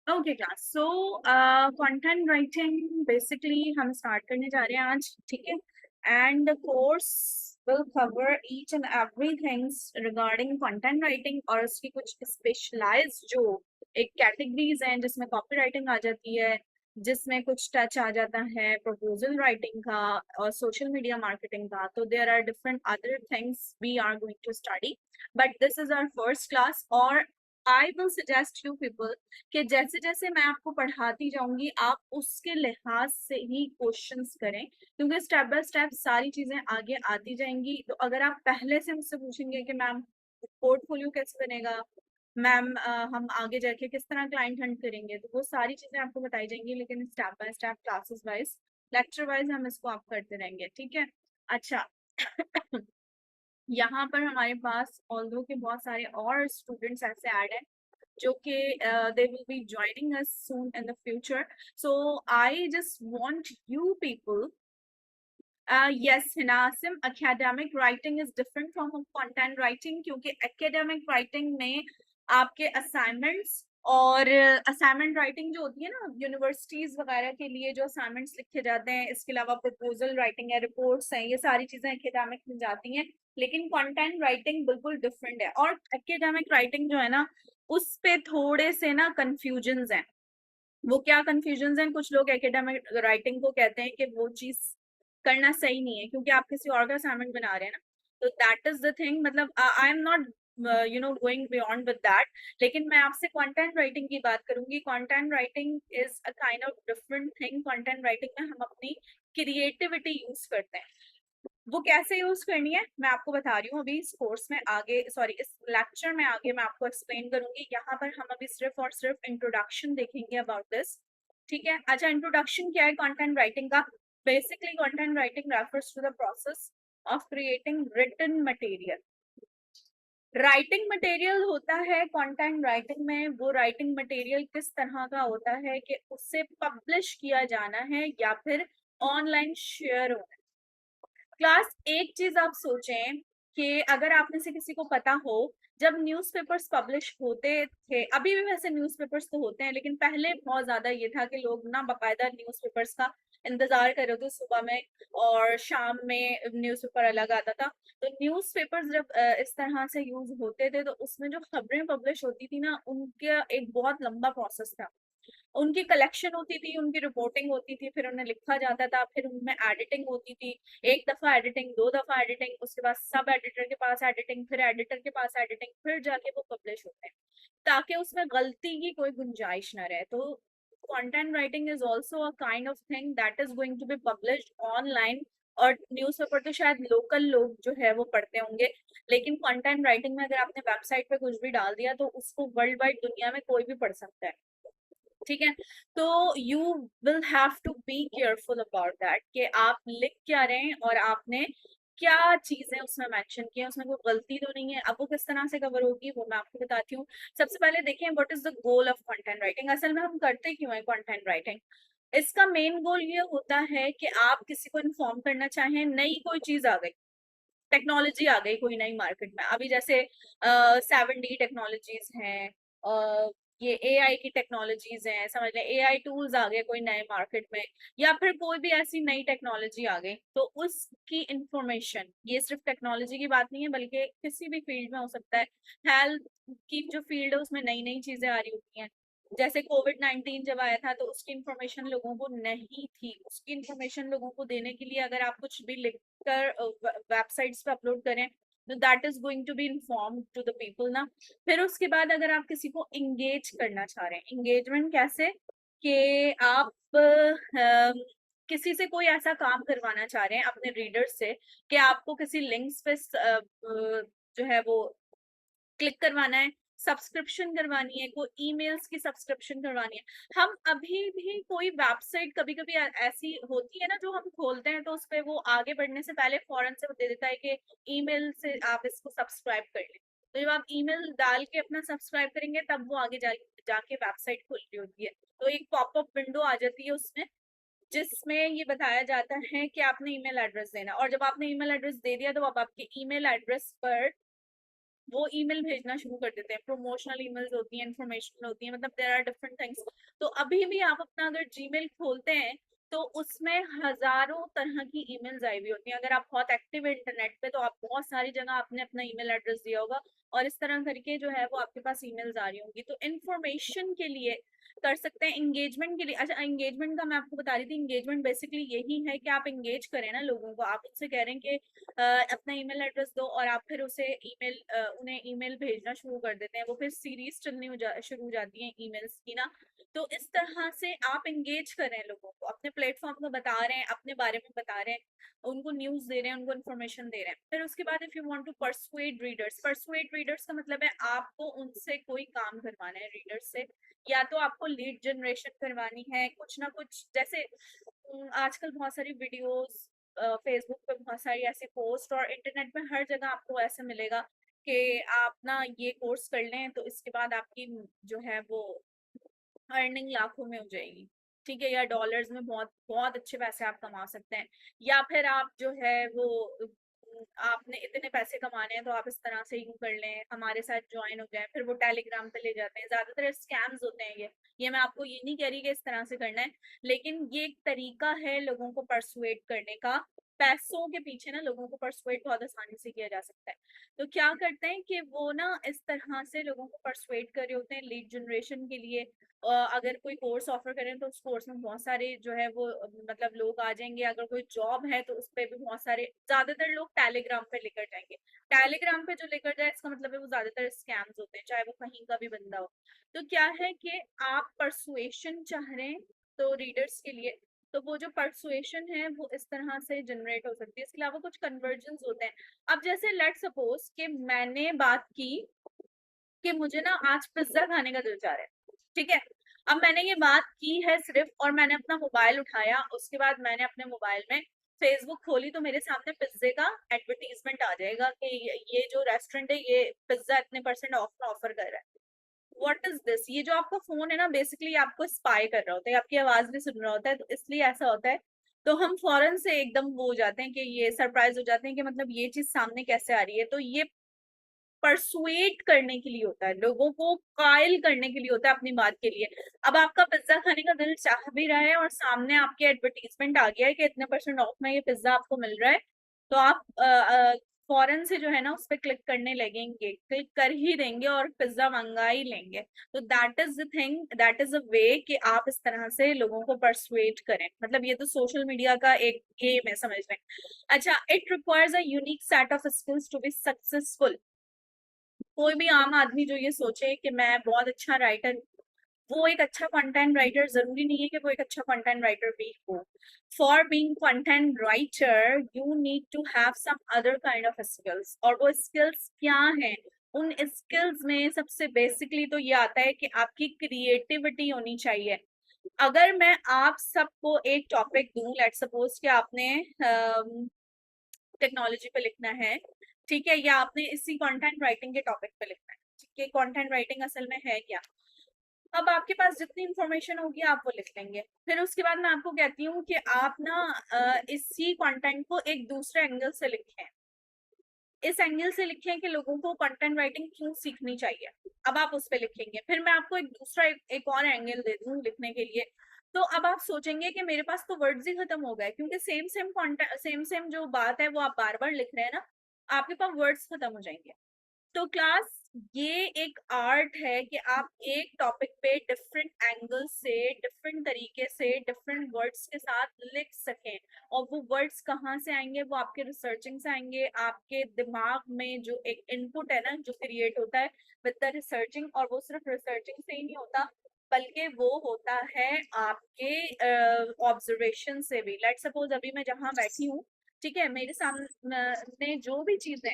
Okay class, so content writing basically हम start करने जा रहे हैं आज, ठीक है। And the course will cover each and everything's regarding content writing, और उसकी कुछ स्पेशलाइज्ड जो एक कैटेगरीज हैं जिसमें कॉपी राइटिंग आ जाती है, जिसमें कुछ टच आ जाता है प्रपोजल राइटिंग का और सोशल मीडिया मार्केटिंग का। तो there are different other things we are going to study, but this is our first class. और I will suggest you people कि जैसे जैसे मैं आपको पढ़ाती जाऊंगी आप उसके लिहाज से ही क्वेश्चंस करें, क्योंकि स्टेप बाय स्टेप सारी चीजें आगे आती जाएंगी। तो अगर आप पहले से मुझसे पूछेंगे कि मैम पोर्टफोलियो कैसे बनेगा, मैम हम आगे जाके किस तरह क्लाइंट हंट करेंगे, तो वो सारी चीजें आपको बताई जाएंगी, लेकिन step by step classes wise lecture wise हम इसको आप करते रहेंगे, ठीक है। अच्छा यहाँ पर हमारे पास ऑल्दो के बहुत सारे और स्टूडेंट्स ऐसे ऐड हैं जो कि they will be joining us soon in the future. So I just want you people, yes Hinasim, academic writing is different from content writing, क्योंकि academic writing में आपके assignments और असाइनमेंट राइटिंग जो होती है ना यूनिवर्सिटीज वगैरह के लिए जो असाइनमेंट्स लिखे जाते हैं, इसके अलावा प्रपोजल राइटिंग है, रिपोर्ट्स हैं, ये सारी चीजें एकेडमिक में जाती हैं। लेकिन कंटेंट राइटिंग बिल्कुल डिफरेंट है, और एकेडमिक राइटिंग जो है ना उस पे थोड़े से ना कंफ्यूजन्स हैं। वो क्या कंफ्यूजन्स हैं, कुछ लोग एकेडमिक राइटिंग को कहते हैं कि वो चीज करना सही नहीं है क्योंकि आप किसी और का असाइनमेंट बना रहे हैं ना। तो दैट इज द थिंग, मतलब I am not going beyond with that. लेकिन मैं आपसे कंटेंट राइटिंग की बात करूंगी। Content writing is a kind of different thing. Content writing में हम अपनी क्रिएटिविटी यूज करते हैं। वो कैसे यूज करनी है मैं आपको बता रही हूँ अभी इस कोर्स में आगे, सॉरी इस लेक्चर में आगे मैं आपको एक्सप्लेन करूंगी। यहाँ पर हम अभी सिर्फ और सिर्फ इंट्रोडक्शन देखेंगे अबाउट दिस, ठीक है। अच्छा, इंट्रोडक्शन क्या है कंटेंट राइटिंग का? Basically content writing refers to the process of creating written material. Writing material होता है कंटेंट राइटिंग में, वो राइटिंग मटेरियल किस तरह का होता है कि उससे पब्लिश किया जाना है या फिर ऑनलाइन शेयर होना है। क्लास एक चीज आप सोचें कि अगर आप में से किसी को पता हो, जब न्यूज़पेपर्स पब्लिश होते थे, अभी भी वैसे न्यूज़पेपर्स तो होते हैं लेकिन पहले बहुत ज्यादा ये था कि लोग ना बाकायदा न्यूज़पेपर्स का इंतजार कर रहे थे सुबह में, और शाम में न्यूज़पेपर अलग आता था। तो न्यूज़पेपर्स जब इस तरह से यूज होते थे तो उसमें जो खबरें पब्लिश होती थी ना उनका एक बहुत लंबा प्रोसेस था। उनकी कलेक्शन होती थी, उनकी रिपोर्टिंग होती थी, फिर उन्हें लिखा जाता था, फिर उनमें एडिटिंग होती थी। एक दफा एडिटिंग, दो दफा एडिटिंग, उसके बाद सब एडिटर के पास एडिटिंग, फिर एडिटर के पास एडिटिंग, फिर जाके वो पब्लिश होते हैं, ताकि उसमें गलती की कोई गुंजाइश ना रहे। तो content writing is also a kind of thing that is going to be published online. और न्यूज़पेपर तो शायद लोकल लोग जो है वो पढ़ते होंगे, लेकिन कंटेंट राइटिंग में अगर आपने वेबसाइट पे कुछ भी डाल दिया तो उसको वर्ल्ड वाइड दुनिया में कोई भी पढ़ सकता है, ठीक है। तो you will have to be careful about that कि आप लिख क्या रहे हैं और आपने क्या चीजें उसमें मेंशन की है, उसमें कोई गलती तो नहीं है। अब वो किस तरह से कवर होगी वो मैं आपको बताती हूँ। सबसे पहले देखें what is the goal of content writing. असल में हम करते क्यों है कंटेंट राइटिंग? इसका मेन गोल ये होता है कि आप किसी को इन्फॉर्म करना चाहें, नई कोई चीज आ गई, टेक्नोलॉजी आ गई कोई नई मार्केट में, अभी जैसे 7D टेक्नोलॉजीज हैं, ये एआई की टेक्नोलॉजीज हैं, समझ लें एआई टूल्स आ गए कोई नए मार्केट में, या फिर कोई भी ऐसी नई टेक्नोलॉजी आ गई, तो उसकी इंफॉर्मेशन, ये सिर्फ टेक्नोलॉजी की बात नहीं है बल्कि किसी भी फील्ड में हो सकता है। हेल्थ की जो फील्ड है उसमें नई नई चीजें आ रही होती हैं। जैसे कोविड-19 जब आया था तो उसकी इंफॉर्मेशन लोगों को नहीं थी, उसकी इंफॉर्मेशन लोगों को देने के लिए अगर आप कुछ भी लिख कर वेबसाइट्स पे अपलोड करें तो that is going to be inform to the people ना। फिर उसके बाद अगर आप किसी को इंगेज करना चाह रहे हैं, इंगेजमेंट कैसे, कि आप किसी से कोई ऐसा काम करवाना चाह रहे हैं अपने रीडर से कि आपको किसी लिंक्स पे जो है वो क्लिक करवाना है, सब्सक्रिप्शन करवानी है, कोई ईमेल्स की सब्सक्रिप्शन करवानी है। हम अभी भी कोई वेबसाइट कभी कभी ऐसी होती है ना जो हम खोलते हैं तो उस पर वो आगे बढ़ने से पहले फौरन से दे देता है कि ईमेल से आप इसको सब्सक्राइब कर लें। तो जब आप ईमेल डाल के अपना सब्सक्राइब करेंगे तब वो आगे जाके वेबसाइट खुल रही होती है, तो एक पॉपअप विंडो आ जाती है उसमें, जिसमें ये बताया जाता है कि आपने ईमेल एड्रेस देना, और जब आपने ईमेल एड्रेस दे दिया तो अब आपके ईमेल एड्रेस पर वो ईमेल भेजना शुरू कर देते हैं। प्रोमोशनल ईमेल्स होती हैं, इन्फॉर्मेशनल होती हैं, मतलब देयर आर डिफरेंट थिंग्स। तो अभी भी आप अपना अगर जीमेल खोलते हैं तो उसमें हजारों तरह की ईमेल्स आई हुई होती हैं। अगर आप बहुत एक्टिव है इंटरनेट पे तो आप बहुत सारी जगह आपने अपना ईमेल एड्रेस दिया होगा और इस तरह करके जो है वो आपके पास ईमेल्स आ रही होंगी। तो इन्फॉर्मेशन के लिए कर सकते हैं, एंगेजमेंट के लिए। अच्छा, एंगेजमेंट का मैं आपको बता रही थी, एंगेजमेंट बेसिकली यही है कि आप एंगेज करें ना लोगों को। आप उनसे कह रहे हैं कि अपना ईमेल एड्रेस दो और आप फिर उसे उन्हें ईमेल भेजना शुरू कर देते हैं। वो फिर सीरीज चलनी शुरू हो जाती है ईमेल्स की ना। तो इस तरह से आप एंगेज कर रहे हैं लोगों को, अपने प्लेटफॉर्म को बता रहे हैं, अपने बारे में बता रहे हैं, उनको न्यूज दे रहे हैं, उनको इन्फॉर्मेशन दे रहे हैं। फिर उसके बाद if you want to persuade readers का मतलब है आपको उनसे कोई काम करवाना है रीडर्स से, या तो आपको लीड जनरेशन करवानी है, कुछ ना कुछ। जैसे आजकल बहुत सारी वीडियोस फेसबुक पे बहुत सारी ऐसी पोस्ट और इंटरनेट में हर जगह आपको ऐसे मिलेगा कि आप ना ये कोर्स कर लें तो इसके बाद आपकी जो है वो अर्निंग लाखों में हो जाएगी, ठीक है, या डॉलर्स में बहुत बहुत अच्छे पैसे आप कमा सकते हैं। या फिर आप जो है वो आपने इतने पैसे कमाने हैं तो आप इस तरह से यूं कर लें, हमारे साथ ज्वाइन हो जाए। फिर वो टेलीग्राम पे ले जाते हैं। ज्यादातर स्कैम्स होते हैं ये मैं आपको ये नहीं कह रही कि इस तरह से करना है, लेकिन ये एक तरीका है लोगों को परसुएट करने का। पैसों के पीछे ना लोगों को परसुएट बहुत आसानी से किया जा सकता है। तो क्या करते हैं कि वो ना इस तरह से लोगों को परसुएट कर रहे होते हैं लीड जनरेशन के लिए। अगर कोई कोर्स ऑफर करें तो उस कोर्स में बहुत सारे जो है वो मतलब लोग आ जाएंगे। अगर कोई जॉब है तो उस पे भी बहुत सारे, ज्यादातर लोग टेलीग्राम पे लेकर जाएंगे। टेलीग्राम पे जो लेकर जाए इसका मतलब है वो ज्यादातर स्कैम्स होते हैं, चाहे वो कहीं का भी बंदा हो। तो क्या है कि आप परसुएशन चाह रहे हैं तो रीडर्स के लिए, तो वो जो परसुएशन है वो इस तरह से जनरेट हो सकती है। इसके अलावा कुछ कन्वर्जन होते हैं। अब जैसे लेट सपोज कि मैंने बात की कि मुझे ना आज पिज्जा खाने का दिल चाह रहा है, ठीक है। अब मैंने ये बात की है सिर्फ, और मैंने अपना मोबाइल उठाया, उसके बाद मैंने अपने मोबाइल में फेसबुक खोली तो मेरे सामने पिज्जे का एडवर्टीजमेंट आ जाएगा कि ये जो रेस्टोरेंट है ये पिज्जा इतने परसेंट ऑफ में ऑफर कर रहा है। What is this? ये जो आपका फोन है ना बेसिकली आपको स्पाई कर रहा होता है, आपकी आवाज भी सुन रहा होता है, तो इसलिए ऐसा होता है। तो हम फौरन से एकदम वो हो जाते हैं कि ये सरप्राइज हो जाते हैं कि मतलब ये चीज सामने कैसे आ रही है। तो ये परसुएट करने के लिए होता है, लोगों को कायल करने के लिए होता है अपनी बात के लिए। अब आपका पिज्जा खाने का दिल चाह भी रहा है और सामने आपके एडवर्टीजमेंट आ गया है कि इतने परसेंट ऑफ में ये पिज्जा आपको मिल रहा है, तो आप फौरन से जो है ना उस पर क्लिक करने लगेंगे, क्लिक कर ही देंगे और पिज्जा मंगा ही लेंगे। तो that is the thing, that is a way कि आप इस तरह से लोगों को परसुएट करें। मतलब ये तो सोशल मीडिया का एक गेम है, समझ लें। अच्छा, it requires a unique set of skills to be successful. कोई भी आम आदमी जो ये सोचे कि मैं बहुत अच्छा राइटर, वो एक अच्छा कंटेंट राइटर जरूरी नहीं है कि वो एक अच्छा कंटेंट राइटर भी हो। For being content writer you need to have some other kind of skills. और वो स्किल्स क्या हैं? उन स्किल्स में सबसे बेसिकली तो ये आता है कि आपकी क्रिएटिविटी होनी चाहिए। अगर मैं आप सबको एक टॉपिक दूं, लेट सपोज कि आपने टेक्नोलॉजी पे लिखना है, ठीक है, या आपने इसी कंटेंट राइटिंग के टॉपिक पे लिखना है, ठीक है, कंटेंट राइटिंग असल में है क्या। अब आपके पास जितनी इंफॉर्मेशन होगी आप वो लिख लेंगे। फिर उसके बाद मैं आपको कहती हूँ कि आप ना इसी कंटेंट को एक दूसरे एंगल से लिखें। इस एंगल से लिखें कि लोगों को कंटेंट राइटिंग क्यों सीखनी चाहिए। अब आप उस पर लिखेंगे, फिर मैं आपको एक दूसरा एक और एंगल दे दूँ लिखने के लिए। तो अब आप सोचेंगे कि मेरे पास तो वर्ड्स ही खत्म हो गए, क्योंकि same same content, same same जो बात है वो आप बार बार लिख रहे हैं ना, आपके पास वर्ड्स खत्म हो जाएंगे। तो क्लास, ये एक आर्ट है कि आप एक टॉपिक पे डिफरेंट एंगल से, डिफरेंट तरीके से, डिफरेंट वर्ड्स के साथ लिख सकें। और वो वर्ड्स कहाँ से आएंगे? वो आपके रिसर्चिंग से आएंगे, आपके दिमाग में जो एक इनपुट है ना जो क्रिएट होता है विद द रिसर्चिंग। और वो सिर्फ रिसर्चिंग से ही नहीं होता, बल्कि वो होता है आपके ऑब्जर्वेशन से भी। लेट सपोज अभी मैं जहाँ बैठी हूँ, ठीक है, मेरे सामने जो भी चीजें,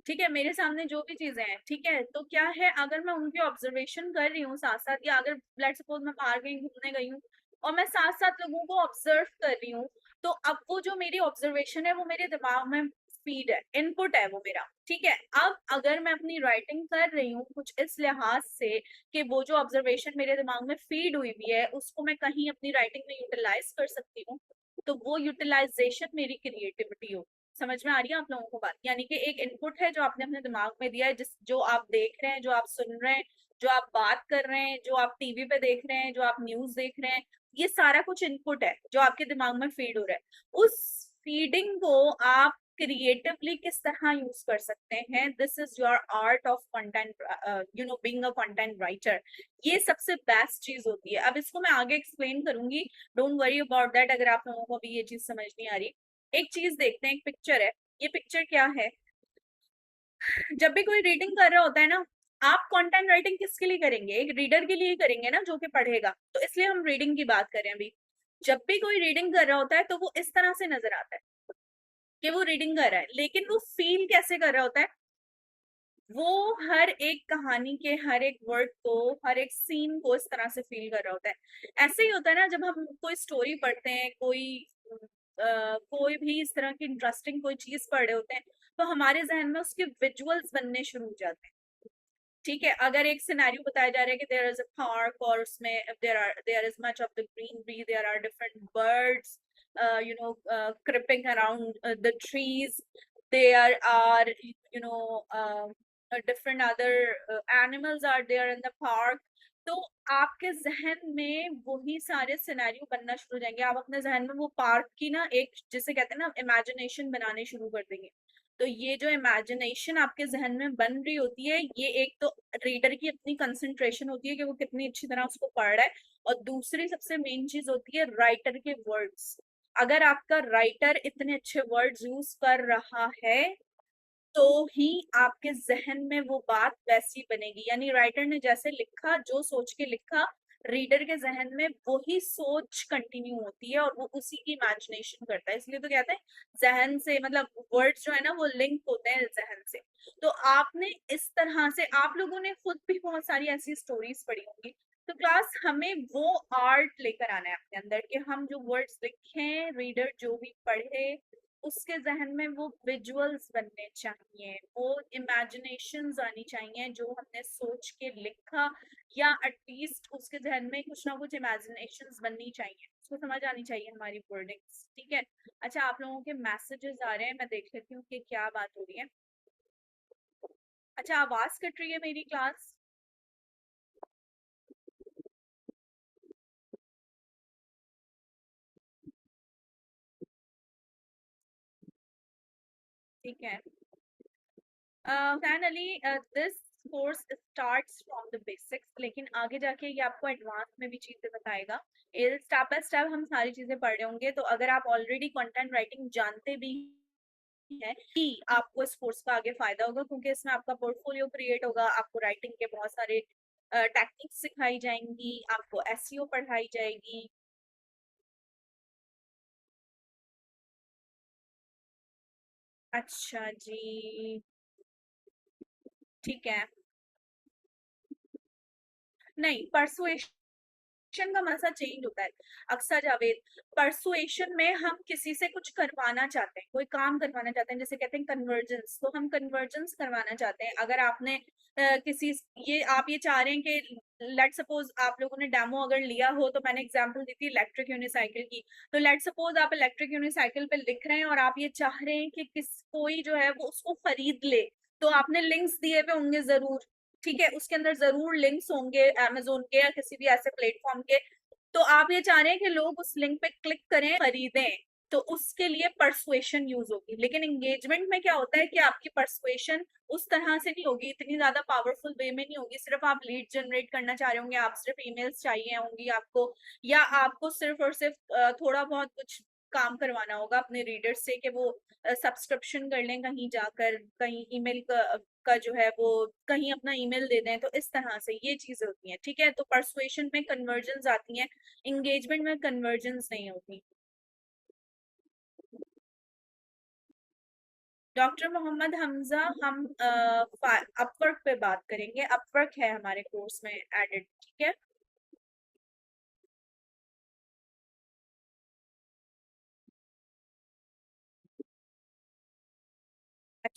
ठीक है, मेरे सामने जो भी चीजें हैं, ठीक है, तो क्या है अगर मैं उनकी ऑब्जर्वेशन कर रही हूँ साथ साथ, या अगर लेट सपोज मैं बाहर कहीं घूमने गई हूँ और मैं साथ साथ लोगों को ऑब्जर्व कर रही हूँ, तो अब वो जो मेरी ऑब्जर्वेशन है वो मेरे दिमाग में फीड है, इनपुट है वो मेरा, ठीक है। अब अगर मैं अपनी राइटिंग कर रही हूँ कुछ इस लिहाज से कि वो जो ऑब्जर्वेशन मेरे दिमाग में फीड हुई हुई है उसको मैं कहीं अपनी राइटिंग में यूटिलाइज कर सकती हूँ, तो वो यूटिलाइजेशन मेरी क्रिएटिविटी हो। समझ में आ रही है आप लोगों को बात? यानी कि एक इनपुट है जो आपने अपने दिमाग में दिया है, जिस जो आप देख रहे हैं, जो आप सुन रहे हैं, जो आप बात कर रहे हैं, जो आप टीवी पे देख रहे हैं, जो आप न्यूज देख रहे हैं, ये सारा कुछ इनपुट है जो आपके दिमाग में फीड हो रहा है। उस फीडिंग को आप क्रिएटिवली किस तरह यूज कर सकते हैं, this is your art of content, being a content writer. ये सबसे बेस्ट चीज होती है। अब इसको मैं आगे एक्सप्लेन करूंगी, डोंट वरी अबाउट दैट, अगर आप लोगों को भी ये चीज समझ नहीं आ रही। एक चीज देखते हैं, एक पिक्चर है, ये पिक्चर क्या है? जब भी कोई रीडिंग कर रहा होता है ना, आप कंटेंट राइटिंग किसके लिए करेंगे? एक रीडर के लिए करेंगे ना, जो कि पढ़ेगा। तो इसलिए हम रीडिंग की बात करें अभी। जब भी कोई रीडिंग कर रहा होता है तो वो इस तरह से नजर आता है कि वो रीडिंग कर रहा है, लेकिन वो फील कैसे कर रहा होता है? वो हर एक कहानी के हर एक वर्ड को, हर एक सीन को इस तरह से फील कर रहा होता है। ऐसे ही होता है ना, जब हम कोई स्टोरी पढ़ते हैं, कोई भी इस तरह की इंटरेस्टिंग कोई चीज पढ़ रहे होते हैं, तो हमारे जहन में उसके विजुअल्स बनने शुरू हो जाते हैं। ठीक है, अगर एक सिनेरियो बताया जा रहा है कि देयर इज अ पार्क, और उसमें there is much of the greenery, there are different birds creeping around the trees, there are different other animals are there in the park। तो आपके जहन में वही सारे सिनेरियो बनना शुरू हो जाएंगे। आप अपने जहन में वो पार्क की ना, एक जिसे कहते हैं ना, इमेजिनेशन बनाने शुरू कर देंगे। तो ये जो इमेजिनेशन आपके जहन में बन रही होती है, ये एक तो रीडर की अपनी कंसंट्रेशन होती है कि वो कितनी अच्छी तरह उसको पढ़ रहा है, और दूसरी सबसे मेन चीज होती है राइटर के वर्ड्स। अगर आपका राइटर इतने अच्छे वर्ड्स यूज कर रहा है, तो ही आपके जहन में वो बात वैसी बनेगी। यानी राइटर ने जैसे लिखा, जो सोच के लिखा, रीडर के जहन में वही सोच कंटिन्यू होती है और वो उसी की इमेजिनेशन करता है। इसलिए तो कहते हैं जहन से, मतलब वर्ड्स जो है ना, वो लिंक होते हैं जहन से। तो आपने इस तरह से, आप लोगों ने खुद भी बहुत सारी ऐसी स्टोरीज पढ़ी होंगी। तो क्लास, हमें वो आर्ट लेकर आना है अपने अंदर कि हम जो वर्ड्स लिखें, रीडर जो भी पढ़े, उसके जहन में वो विजुअल्स बनने चाहिए, वो इमेजिनेशंस आनी चाहिए जो हमने सोच के लिखा, या एटलीस्ट उसके जहन में कुछ ना कुछ इमेजिनेशंस बननी चाहिए, उसको समझ आनी चाहिए हमारी वर्डिंग्स। ठीक है। अच्छा, आप लोगों के मैसेजेस आ रहे हैं, मैं देख लेती हूँ कि क्या बात हो रही है। अच्छा, आवाज कट रही है मेरी क्लास? ठीक है। Finally this course starts from the basics, लेकिन आगे जाके ये आपको एडवांस में भी चीजें बताएगा। स्टेप बाय स्टेप हम सारी चीजें पढ़ रहे होंगे। तो अगर आप ऑलरेडी कंटेंट राइटिंग जानते भी हैं, कि आपको इस कोर्स का आगे फायदा होगा, क्योंकि इसमें आपका पोर्टफोलियो क्रिएट होगा, आपको राइटिंग के बहुत सारे टेक्निक्स सिखाई जाएंगी, आपको एसईओ पढ़ाई जाएगी। अच्छा जी। ठीक है। नहीं, परसुएशन का मतलब चेंज होता है। अक्सर जावेद, परसुएशन में हम किसी से कुछ करवाना चाहते हैं, कोई काम करवाना चाहते हैं, जैसे कहते हैं कन्वर्जेंस, तो हम कन्वर्जेंस करवाना चाहते हैं। अगर आपने किसी, ये आप ये चाह रहे हैं कि लेट सपोज आप लोगों ने डेमो अगर लिया हो, तो मैंने एग्जांपल दी थी इलेक्ट्रिक यूनिसाइकिल की। तो लेट सपोज आप इलेक्ट्रिक यूनिसाइकिल पे लिख रहे हैं और आप ये चाह रहे हैं कि किस कोई जो है वो उसको खरीद ले, तो आपने लिंक्स दिए हुए होंगे जरूर। ठीक है, उसके अंदर जरूर लिंक्स होंगे अमेजोन के या किसी भी ऐसे प्लेटफॉर्म के। तो आप ये चाह रहे हैं कि लोग उस लिंक पे क्लिक करें, खरीदें, तो उसके लिए परसुएशन यूज होगी। लेकिन एंगेजमेंट में क्या होता है कि आपकी परसुएशन उस तरह से नहीं होगी, इतनी ज्यादा पावरफुल वे में नहीं होगी। सिर्फ आप लीड जनरेट करना चाह रहे होंगे, आप सिर्फ ईमेल्स चाहिए होंगी आपको, या आपको सिर्फ और सिर्फ थोड़ा बहुत कुछ काम करवाना होगा अपने रीडर्स से कि वो सब्सक्रिप्शन कर लें कहीं जाकर, कहीं ईमेल का जो है वो कहीं अपना ईमेल दे दें। तो इस तरह से ये चीजें होती हैं। ठीक है, तो परसुएशन में कन्वर्जन आती हैं, इंगेजमेंट में कन्वर्जन नहीं होती। डॉक्टर मोहम्मद हमजा, हम अपवर्क पे बात करेंगे। अपवर्क है हमारे कोर्स में एडेड। ठीक है।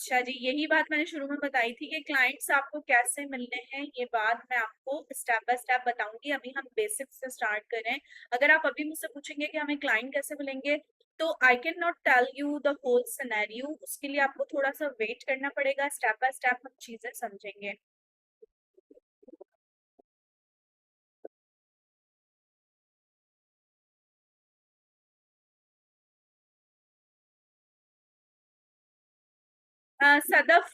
अच्छा जी, यही बात मैंने शुरू में बताई थी कि क्लाइंट्स आपको कैसे मिलने हैं, ये बात मैं आपको स्टेप बाय स्टेप बताऊंगी। अभी हम बेसिक्स से स्टार्ट कर रहे हैं। अगर आप अभी मुझसे पूछेंगे कि हमें क्लाइंट कैसे मिलेंगे, तो I can not tell you the whole scenario. उसके लिए आपको थोड़ा सा वेट करना पड़ेगा, स्टेप बाय स्टेप हम चीजें समझेंगे। सदफ,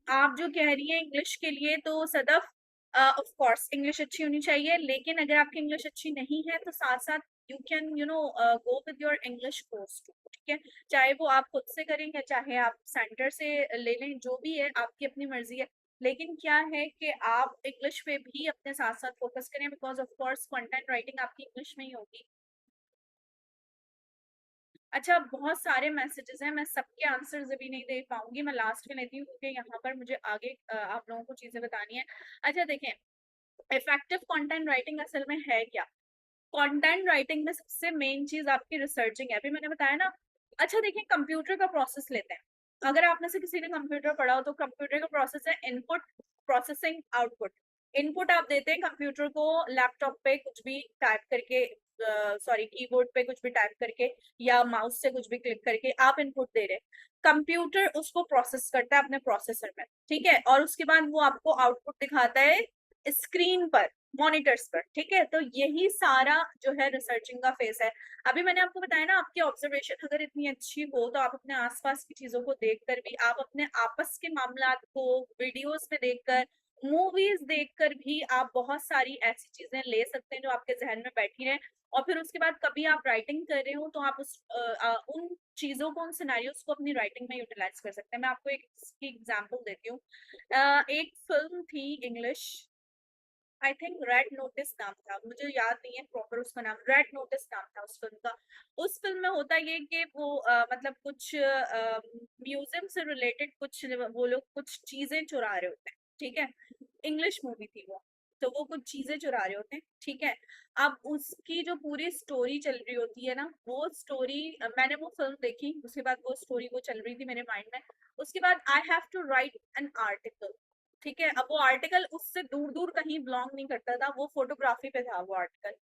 आप जो कह रही हैं इंग्लिश के लिए, तो सदफ ऑफ कोर्स इंग्लिश अच्छी होनी चाहिए, लेकिन अगर आपकी इंग्लिश अच्छी नहीं है तो साथ साथ you can go with your English course too, ठीक है। चाहे वो आप खुद से करें या चाहे आप सेंटर से ले लें, जो भी है आपकी अपनी मर्जी है। लेकिन क्या है कि आप इंग्लिश पे भी अपने साथ साथ फोकस करें, because of course content writing आपकी इंग्लिश में ही होगी। अच्छा, बहुत सारे मैसेजेस हैं, मैं सबके आंसर्स अभी नहीं दे पाऊंगी, मैं लास्ट में लेती हूँ क्योंकि यहाँ पर मुझे आगे आप लोगों को चीजें बतानी है। अच्छा देखें, इफेक्टिव कंटेंट राइटिंग असल में है क्या। कंटेंट राइटिंग में सबसे मेन चीज आपकी रिसर्चिंग है, अभी मैंने बताया ना। अच्छा देखिए, कंप्यूटर का प्रोसेस लेते हैं। अगर आप में से किसी ने कंप्यूटर पढ़ा हो तो कंप्यूटर का प्रोसेस है इनपुट, प्रोसेसिंग, आउटपुट। इनपुट आप देते हैं कंप्यूटर को, लैपटॉप पे कुछ भी टाइप करके, सॉरी कीबोर्ड पे कुछ भी टाइप करके या माउस से कुछ भी क्लिक करके आप इनपुट दे रहे हैं। कंप्यूटर उसको प्रोसेस करता है अपने प्रोसेसर में, ठीक है, और उसके बाद वो आपको आउटपुट दिखाता है स्क्रीन पर, मॉनिटर्स पर, ठीक है। तो यही सारा जो है रिसर्चिंग का फेस है। अभी मैंने आपको बताया ना, आपकी ऑब्जर्वेशन अगर इतनी अच्छी हो तो आप अपने आसपास की चीजों को देखकर भी, आप अपने आपस के मामलात को वीडियोस में देखकर, मूवीज देखकर भी आप बहुत सारी ऐसी चीजें ले सकते हैं जो आपके जहन में बैठी रहे। और फिर उसके बाद कभी आप राइटिंग कर रहे हो तो आप उन चीजों को, उन सिनेरियोस को अपनी राइटिंग में यूटिलाइज कर सकते हैं। मैं आपको एक इसकी एग्जांपल देती हूँ। एक फिल्म थी English, I think red notice नाम था, मुझे याद नहीं है प्रॉपर उसका नाम, रेड नोटिस नाम था उस फिल्म का। उस फिल्म में होता ये कि वो मतलब कुछ म्यूजियम से रिलेटेड कुछ, वो लोग कुछ चीजें चुरा रहे होते हैं, ठीक है। इंग्लिश मूवी थी वो, तो वो कुछ चीजें चुरा रहे होते हैं, ठीक है। अब उसकी जो पूरी स्टोरी चल रही होती है ना, वो स्टोरी, मैंने वो फिल्म देखी, उसके बाद वो स्टोरी वो चल रही थी मेरे माइंड में। उसके बाद I have to write an article, ठीक है। अब वो आर्टिकल उससे दूर दूर कहीं बिलोंग नहीं करता था, वो फोटोग्राफी पे था वो आर्टिकल।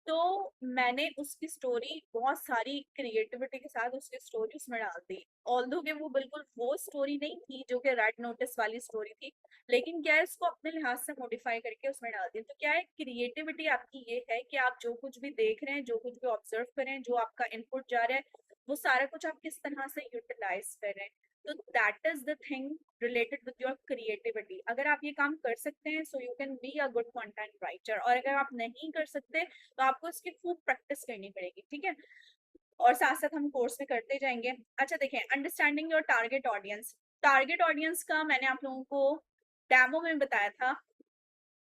तो मैंने उसकी स्टोरी बहुत सारी क्रिएटिविटी के साथ उसकी स्टोरी उसमें डाल दी। ऑल्दो कि वो बिल्कुल वो स्टोरी नहीं थी जो कि रेड नोटिस वाली स्टोरी थी, लेकिन क्या है, इसको अपने लिहाज से मॉडिफाई करके उसमें डाल दी। तो क्या है, क्रिएटिविटी आपकी ये है कि आप जो कुछ भी देख रहे हैं, जो कुछ भी ऑब्जर्व कर रहे हैं, जो आपका इनपुट जा रहा है, वो सारा कुछ आप किस तरह से यूटिलाइज कर रहे हैं। तो that is the thing related with your creativity. अगर आप ये काम कर सकते हैं, so you can be a good content writer, और अगर आप नहीं कर सकते तो आपको इसकी खूब प्रैक्टिस करनी पड़ेगी, ठीक है। और साथ साथ हम कोर्स में करते जाएंगे। अच्छा देखें, understanding your target audience. Target audience का मैंने आप लोगों को डेमो में बताया था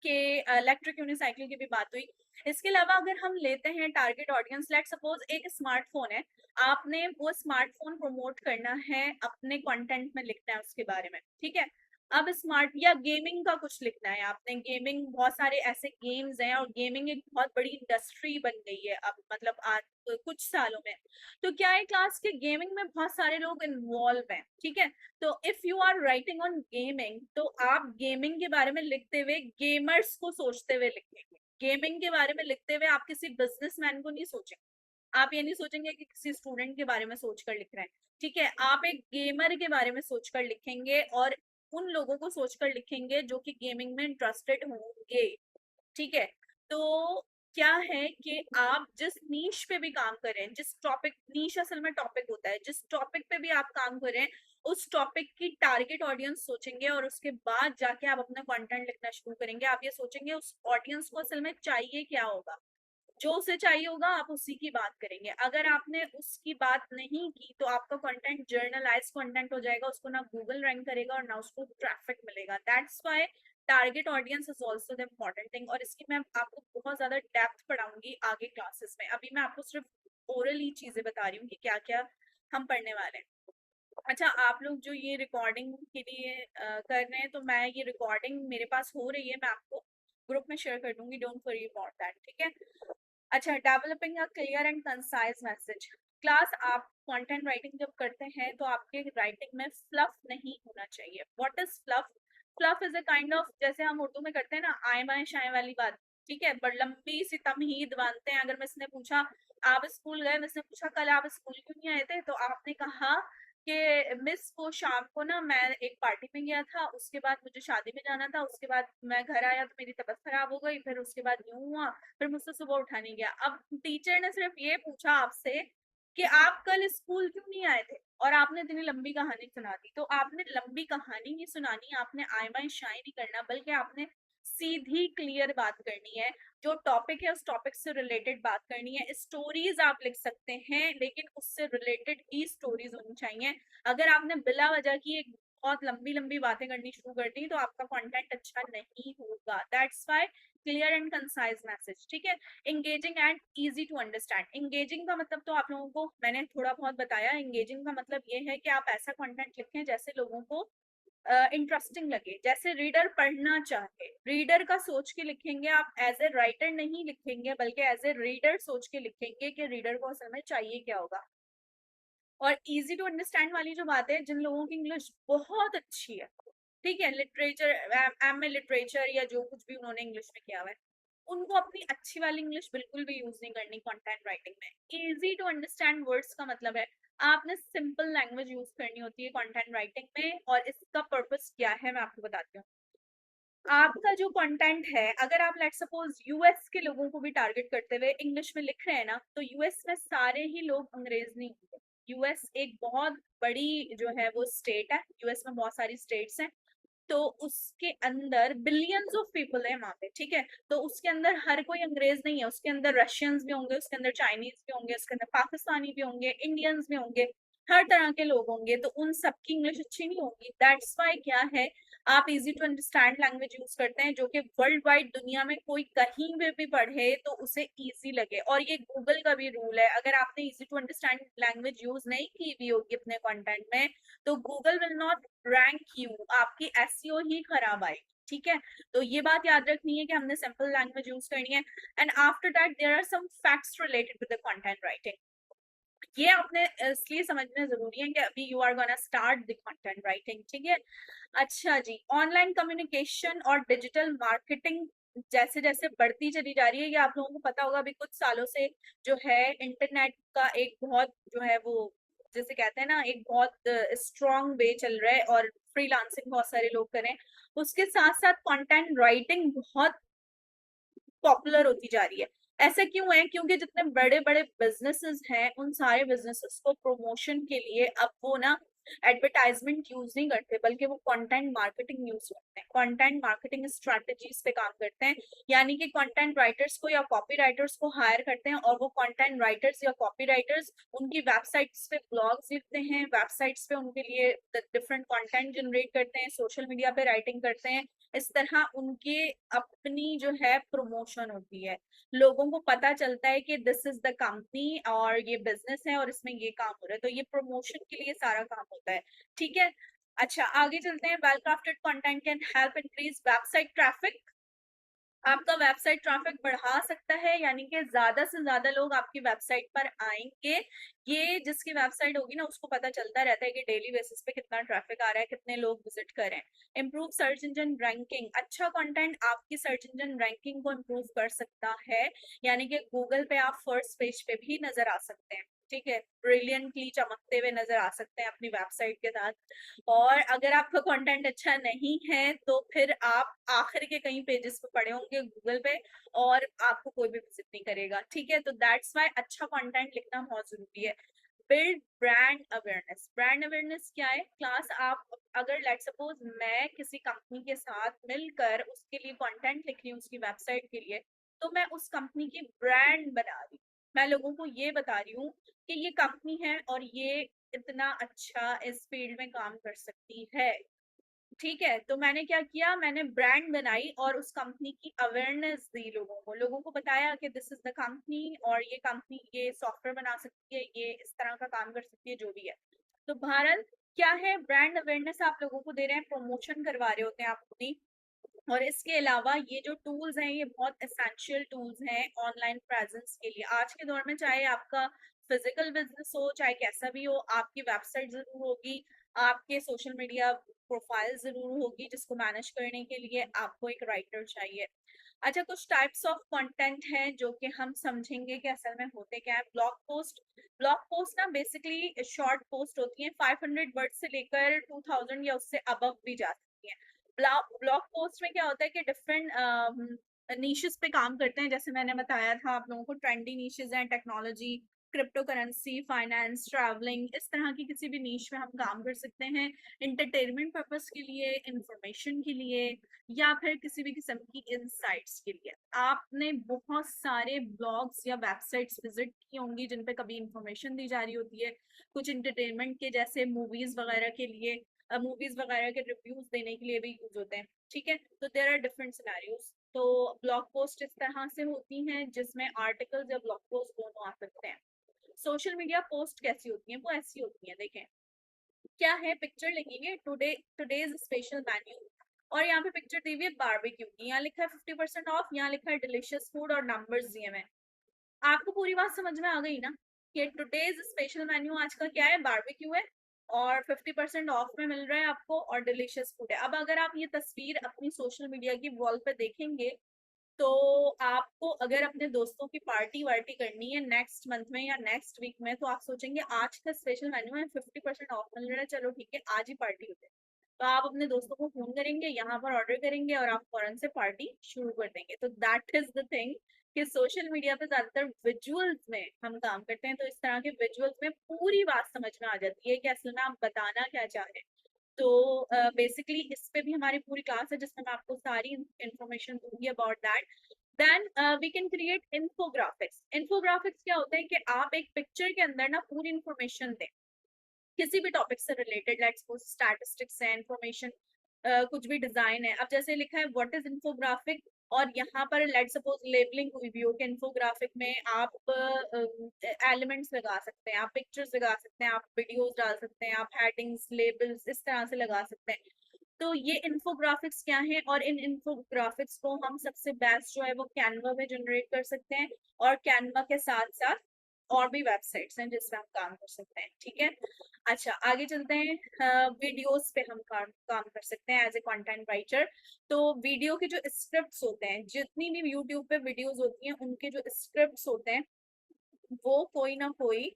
कि इलेक्ट्रिक यूनिसाइकिल की भी बात हुई। इसके अलावा अगर हम लेते हैं टारगेट ऑडियंस, लेट सपोज एक स्मार्टफोन है, आपने वो स्मार्टफोन प्रमोट करना है, अपने कंटेंट में लिखना है उसके बारे में, ठीक है। अब स्मार्ट या गेमिंग का कुछ लिखना है आपने, गेमिंग, बहुत सारे ऐसे गेम्स हैं और गेमिंग एक बहुत बड़ी इंडस्ट्री बन गई है अब, मतलब आज कुछ सालों में। तो क्या है, क्लास के गेमिंग में बहुत सारे लोग इन्वॉल्व हैं, ठीक है। तो if you are writing on gaming, तो आप गेमिंग के बारे में लिखते हुए गेमर्स को सोचते हुए लिखेंगे। गेमिंग के बारे में लिखते हुए आप किसी बिजनेसमैन को नहीं सोचेंगे, आप ये नहीं सोचेंगे कि किसी स्टूडेंट के बारे में सोचकर लिख रहे हैं, ठीक है। आप एक गेमर के बारे में सोचकर लिखेंगे और उन लोगों को सोचकर लिखेंगे जो कि गेमिंग में इंटरेस्टेड होंगे, ठीक है। तो क्या है कि आप जिस नीश पे भी काम करें, जिस टॉपिक, नीश असल में टॉपिक होता है, जिस टॉपिक पे भी आप काम करें, उस टॉपिक की टारगेट ऑडियंस सोचेंगे और उसके बाद जाके आप अपना कंटेंट लिखना शुरू करेंगे। आप ये सोचेंगे उस ऑडियंस को असल में चाहिए क्या होगा, जो उसे चाहिए होगा आप उसी की बात करेंगे। अगर आपने उसकी बात नहीं की तो आपका कंटेंट जर्नलाइज कंटेंट हो जाएगा, उसको ना गूगल रैंक करेगा और ना उसको ट्रैफिक मिलेगा। That's why target audience is also the important thing, और इसकी मैं आपको बहुत ज्यादा डेप्थ पढ़ाऊंगी आगे क्लासेस में। अभी मैं आपको सिर्फ ओरली चीजें बता रही हूँ कि क्या क्या हम पढ़ने वाले हैं। अच्छा, आप लोग जो ये रिकॉर्डिंग के लिए कर रहे हैं, तो मैं ये रिकॉर्डिंग मेरे पास हो रही है, मैं आपको ग्रुप में शेयर कर दूंगी, डोंट वरी अबाउट दैट, ठीक है। अच्छा, developing a clear and concise message. Class आप कंटेंट राइटिंग जब करते हैं तो आपके राइटिंग में फ्लफ नहीं होना चाहिए। What is fluff? Fluff is a kind of, जैसे हम उर्दू में करते हैं ना आए बाएं शाए वाली बात, ठीक है, बड़ लंबी सी तमहीद बांधते हैं। अगर मिस ने पूछा आप स्कूल गए, मिस ने पूछा कल आप स्कूल क्यों नहीं आए थे, तो आपने कहा कि मिस को शाम को ना मैं एक पार्टी में गया था, उसके बाद मुझे शादी में जाना था, उसके बाद मैं घर आया तो मेरी तबीयत खराब हो गई, फिर उसके बाद यूं हुआ, फिर मुझसे सुबह उठा नहीं गया। अब टीचर ने सिर्फ ये पूछा आपसे कि आप कल स्कूल क्यों नहीं आए थे, और आपने इतनी लंबी कहानी सुना दी। तो आपने लंबी कहानी नहीं सुनानी, आपने आय बाय शाय नहीं करना, बल्कि आपने सीधी क्लियर बात करनी है। जो टॉपिक है उस टॉपिक से रिलेटेड बात करनी है। स्टोरीज आप लिख सकते हैं, लेकिन उससे रिलेटेड ही स्टोरीज होनी चाहिए। अगर आपने बिला वजह की एक बहुत लंबी लंबी बातें करनी शुरू कर दी तो आपका कंटेंट अच्छा नहीं होगा। That's why clear and concise message, ठीक है। Engaging and easy to understand. Engaging का मतलब तो आप लोगों को मैंने थोड़ा बहुत बताया। एंगेजिंग का मतलब ये है कि आप ऐसा कंटेंट लिखें जैसे लोगों को इंटरेस्टिंग लगे, जैसे रीडर पढ़ना चाहे। रीडर का सोच के लिखेंगे आप, एज ए राइटर नहीं लिखेंगे, बल्कि एज ए रीडर सोच के लिखेंगे कि रीडर को असल में चाहिए क्या होगा। और इजी टू अंडरस्टैंड वाली जो बात है, जिन लोगों की इंग्लिश बहुत अच्छी है, ठीक है, लिटरेचर, एम ए लिटरेचर या जो कुछ भी उन्होंने इंग्लिश में किया हुआ है, उनको अपनी अच्छी वाली इंग्लिश बिल्कुल भी यूज नहीं करनी कंटेंट राइटिंग में। इजी टू अंडरस्टैंड वर्ड्स का मतलब है आपने सिंपल लैंग्वेज यूज करनी होती है कंटेंट राइटिंग में। और इसका पर्पस क्या है मैं आपको बताती हूँ। आपका जो कंटेंट है, अगर आप लेट सपोज यूएस के लोगों को भी टारगेट करते हुए इंग्लिश में लिख रहे हैं ना, तो यूएस में सारे ही लोग अंग्रेज नहीं होंगे। यूएस एक बहुत बड़ी जो है वो स्टेट है, यूएस में बहुत सारी स्टेट्स हैं, तो उसके अंदर बिलियंस ऑफ पीपल है वहां पे, ठीक है। तो उसके अंदर हर कोई अंग्रेज नहीं है, उसके अंदर रशियंस भी होंगे, उसके अंदर चाइनीज भी होंगे, उसके अंदर पाकिस्तानी भी होंगे, इंडियंस भी होंगे, हर तरह के लोग होंगे, तो उन सबकी इंग्लिश अच्छी नहीं होगी। दैट्स वाई क्या है, आप easy to understand language use करते हैं, जो कि वर्ल्ड वाइड दुनिया में कोई कहीं भी पढ़े तो उसे इजी लगे। और ये गूगल का भी रूल है, अगर आपने easy to understand language use नहीं की हुई होगी अपने कंटेंट में, तो Google will not rank you, आपकी एसईओ ही खराब आएगी, ठीक है। तो ये बात याद रखनी है कि हमने सिंपल लैंग्वेज यूज करनी है। And after that there are some facts related with the content writing. ये आपने इसलिए समझना जरूरी है कि अभी you are gonna start the content writing, ठीक है। अच्छा जी, ऑनलाइन कम्युनिकेशन और डिजिटल मार्केटिंग जैसे जैसे बढ़ती चली जा रही है, ये आप लोगों को पता होगा, अभी कुछ सालों से जो है इंटरनेट का एक बहुत जो है वो, जैसे कहते हैं ना, एक बहुत स्ट्रॉन्ग वे चल रहा है, और फ्रीलांसिंग बहुत सारे लोग करें। उसके साथ साथ कंटेंट राइटिंग बहुत पॉपुलर होती जा रही है। ऐसा क्यों है? क्योंकि जितने बड़े बड़े बिजनेसेस हैं, उन सारे बिजनेसेस को प्रमोशन के लिए अब वो ना एडवर्टाइजमेंट यूज नहीं करते, बल्कि वो कंटेंट मार्केटिंग यूज करते हैं, कंटेंट मार्केटिंग स्ट्रेटजीज पे काम करते हैं। यानी कि कंटेंट राइटर्स को या कॉपी राइटर्स को हायर करते हैं, और वो कंटेंट राइटर्स या कॉपी राइटर्स उनकी वेबसाइट्स पे ब्लॉग्स लिखते हैं, वेबसाइट्स पे उनके लिए डिफरेंट कंटेंट जनरेट करते हैं, सोशल मीडिया पे राइटिंग करते हैं। इस तरह उनके अपनी जो है प्रमोशन होती है, लोगों को पता चलता है कि दिस इज द कंपनी और ये बिजनेस है और इसमें ये काम हो रहा है, तो ये प्रमोशन के लिए सारा काम होता है, ठीक है। अच्छा, आगे चलते हैं। Well crafted content can help increase website traffic. आपका वेबसाइट ट्रैफिक बढ़ा सकता है, यानी कि ज्यादा से ज्यादा लोग आपकी वेबसाइट पर आएंगे। ये जिसकी वेबसाइट होगी ना, उसको पता चलता रहता है कि डेली बेसिस पे कितना ट्रैफिक आ रहा है, कितने लोग विजिट कर रहे हैं। Improve search engine ranking. अच्छा कंटेंट आपकी सर्च इंजन रैंकिंग को इम्प्रूव कर सकता है, यानी कि गूगल पे आप फर्स्ट पेज पे भी नजर आ सकते हैं, ठीक है, ब्रिलियंटली चमकते हुए नजर आ सकते हैं अपनी वेबसाइट के साथ। और अगर आपका कंटेंट अच्छा नहीं है तो फिर आप आखिर के कई पेजेस पे पड़े होंगे गूगल पे, और आपको कोई भी विजिट नहीं करेगा, ठीक है। तो दैट्स वाई अच्छा कंटेंट लिखना बहुत जरूरी है। Build brand awareness. Brand awareness क्या है क्लास? आप अगर लेट सपोज मैं किसी कंपनी के साथ मिलकर उसके लिए कंटेंट लिख रही हूँ, उसकी वेबसाइट के लिए, तो मैं उस कंपनी की ब्रांड बना रही हूँ। मैं लोगों को ये बता रही हूँ कि ये कंपनी है और ये इतना अच्छा इस फील्ड में काम कर सकती है, ठीक है। तो मैंने क्या किया, मैंने ब्रांड बनाई और उस कंपनी की अवेयरनेस दी, लोगों को बताया कि दिस इज द कंपनी, और ये कंपनी ये सॉफ्टवेयर बना सकती है, ये इस तरह का काम कर सकती है, जो भी है। तो भारत क्या है, ब्रांड अवेयरनेस आप लोगों को दे रहे हैं, प्रमोशन करवा रहे होते हैं आप अपनी। और इसके अलावा ये जो टूल्स हैं, ये बहुत एसेंशियल टूल्स हैं ऑनलाइन प्रेजेंस के लिए। आज के दौर में चाहे आपका फिजिकल बिजनेस हो चाहे कैसा भी हो, आपकी वेबसाइट जरूर होगी, आपके सोशल मीडिया प्रोफाइल जरूर होगी, जिसको मैनेज करने के लिए आपको एक राइटर चाहिए। अच्छा, कुछ टाइप्स ऑफ कंटेंट है जो कि हम समझेंगे कि असल में होते क्या है। ब्लॉग पोस्ट ना बेसिकली शॉर्ट पोस्ट होती है, 500 वर्ड से लेकर 2000 या उससे अबव भी जा सकती है। ब्लॉग पोस्ट में क्या होता है कि डिफरेंट नीशेस पे काम करते हैं, जैसे मैंने बताया था आप लोगों को, ट्रेंडी नीशेस हैं, technology, crypto currency, finance, travelling, इस तरह की किसी भी नीश में हम काम कर सकते हैं, इंटरटेनमेंट पर्पस के लिए, इंफॉर्मेशन के लिए, या फिर किसी भी किस्म की इनसाइट्स के लिए। आपने बहुत सारे ब्लॉग्स या वेबसाइट्स विजिट की होंगी जिन पे कभी इंफॉर्मेशन दी जा रही होती है, कुछ इंटरटेनमेंट के, जैसे मूवीज वगैरह के लिए, मूवीज वगैरह के रिव्यूज देने के लिए भी यूज होते हैं, ठीक है। तो देयर आर डिफरेंट सिनेरियोज। तो ब्लॉग पोस्ट इस तरह से होती हैं जिसमें आर्टिकल्स या ब्लॉग पोस्ट दोनों आ सकते हैं। सोशल मीडिया पोस्ट कैसी होती हैं? वो ऐसी होती हैं, देखें क्या है, पिक्चर लिखेंगे टुडेज स्पेशल मेन्यू, और यहाँ पे पिक्चर दी हुई है बारबेक्यू की, यहाँ लिखा है 50% ऑफ, यहाँ लिखा है डिलीशियस फूड और नंबर्स दिए हुए। आपको पूरी बात समझ में आ गई ना कि टुडेज स्पेशल मेन्यू आज का क्या है, बारबेक्यू है, और 50% ऑफ में मिल रहा है आपको, और डिलीशियस फूड है। अब अगर आप ये तस्वीर अपनी सोशल मीडिया की वॉल पे देखेंगे, तो आपको अगर अपने दोस्तों की पार्टी वार्टी करनी है नेक्स्ट मंथ में या नेक्स्ट वीक में, तो आप सोचेंगे आज का स्पेशल मेन्यू है, 50% ऑफ मिल रहा है, चलो ठीक है आज ही पार्टी होती है। तो आप अपने दोस्तों को फोन करेंगे, यहाँ पर ऑर्डर करेंगे, और आप फौरन से पार्टी शुरू कर देंगे। तो दैट इज द थिंग कि सोशल मीडिया पे ज्यादातर विजुअल्स में हम काम करते हैं, तो इस तरह के विजुअल्स में पूरी बात समझ में आ जाती है कि असल में आप बताना क्या चाह रहे हैं। तो बेसिकली इस पे भी हमारी पूरी क्लास है जिसमें मैं आपको सारी इंफॉर्मेशन दूंगी about that. Then we can create infographics. Infographics क्या होता है कि आप एक पिक्चर के अंदर ना पूरी इंफॉर्मेशन दें किसी भी टॉपिक से रिलेटेड, लेट्स सपोज स्टैटिस्टिक्स है, इंफॉर्मेशन, कुछ भी डिजाइन है। अब जैसे लिखा है व्हाट इज इन्फोग्राफिक, और यहाँ पर लेट्स सपोज लेबलिंग हुई भी हो कि इन्फोग्राफिक में आप एलिमेंट्स लगा सकते हैं, आप पिक्चर्स लगा सकते हैं, आप वीडियोस डाल सकते हैं, आप हेडिंग्स, लेबल्स इस तरह से लगा सकते हैं। तो ये इन्फोग्राफिक्स क्या है, और इन इन्फोग्राफिक्स को हम सबसे बेस्ट जो है वो कैनवा में जनरेट कर सकते हैं, और कैनवा के साथ साथ और भी वेबसाइट्स हैं जिसमें हम काम कर सकते हैं, ठीक है। अच्छा, आगे चलते हैं। वीडियोस पे हम काम कर सकते हैं एज ए कंटेंट राइटर। तो वीडियो के जो स्क्रिप्ट्स होते हैं, जितनी भी यूट्यूब पे वीडियोस होती हैं, उनके जो स्क्रिप्ट्स होते हैं वो कोई ना कोई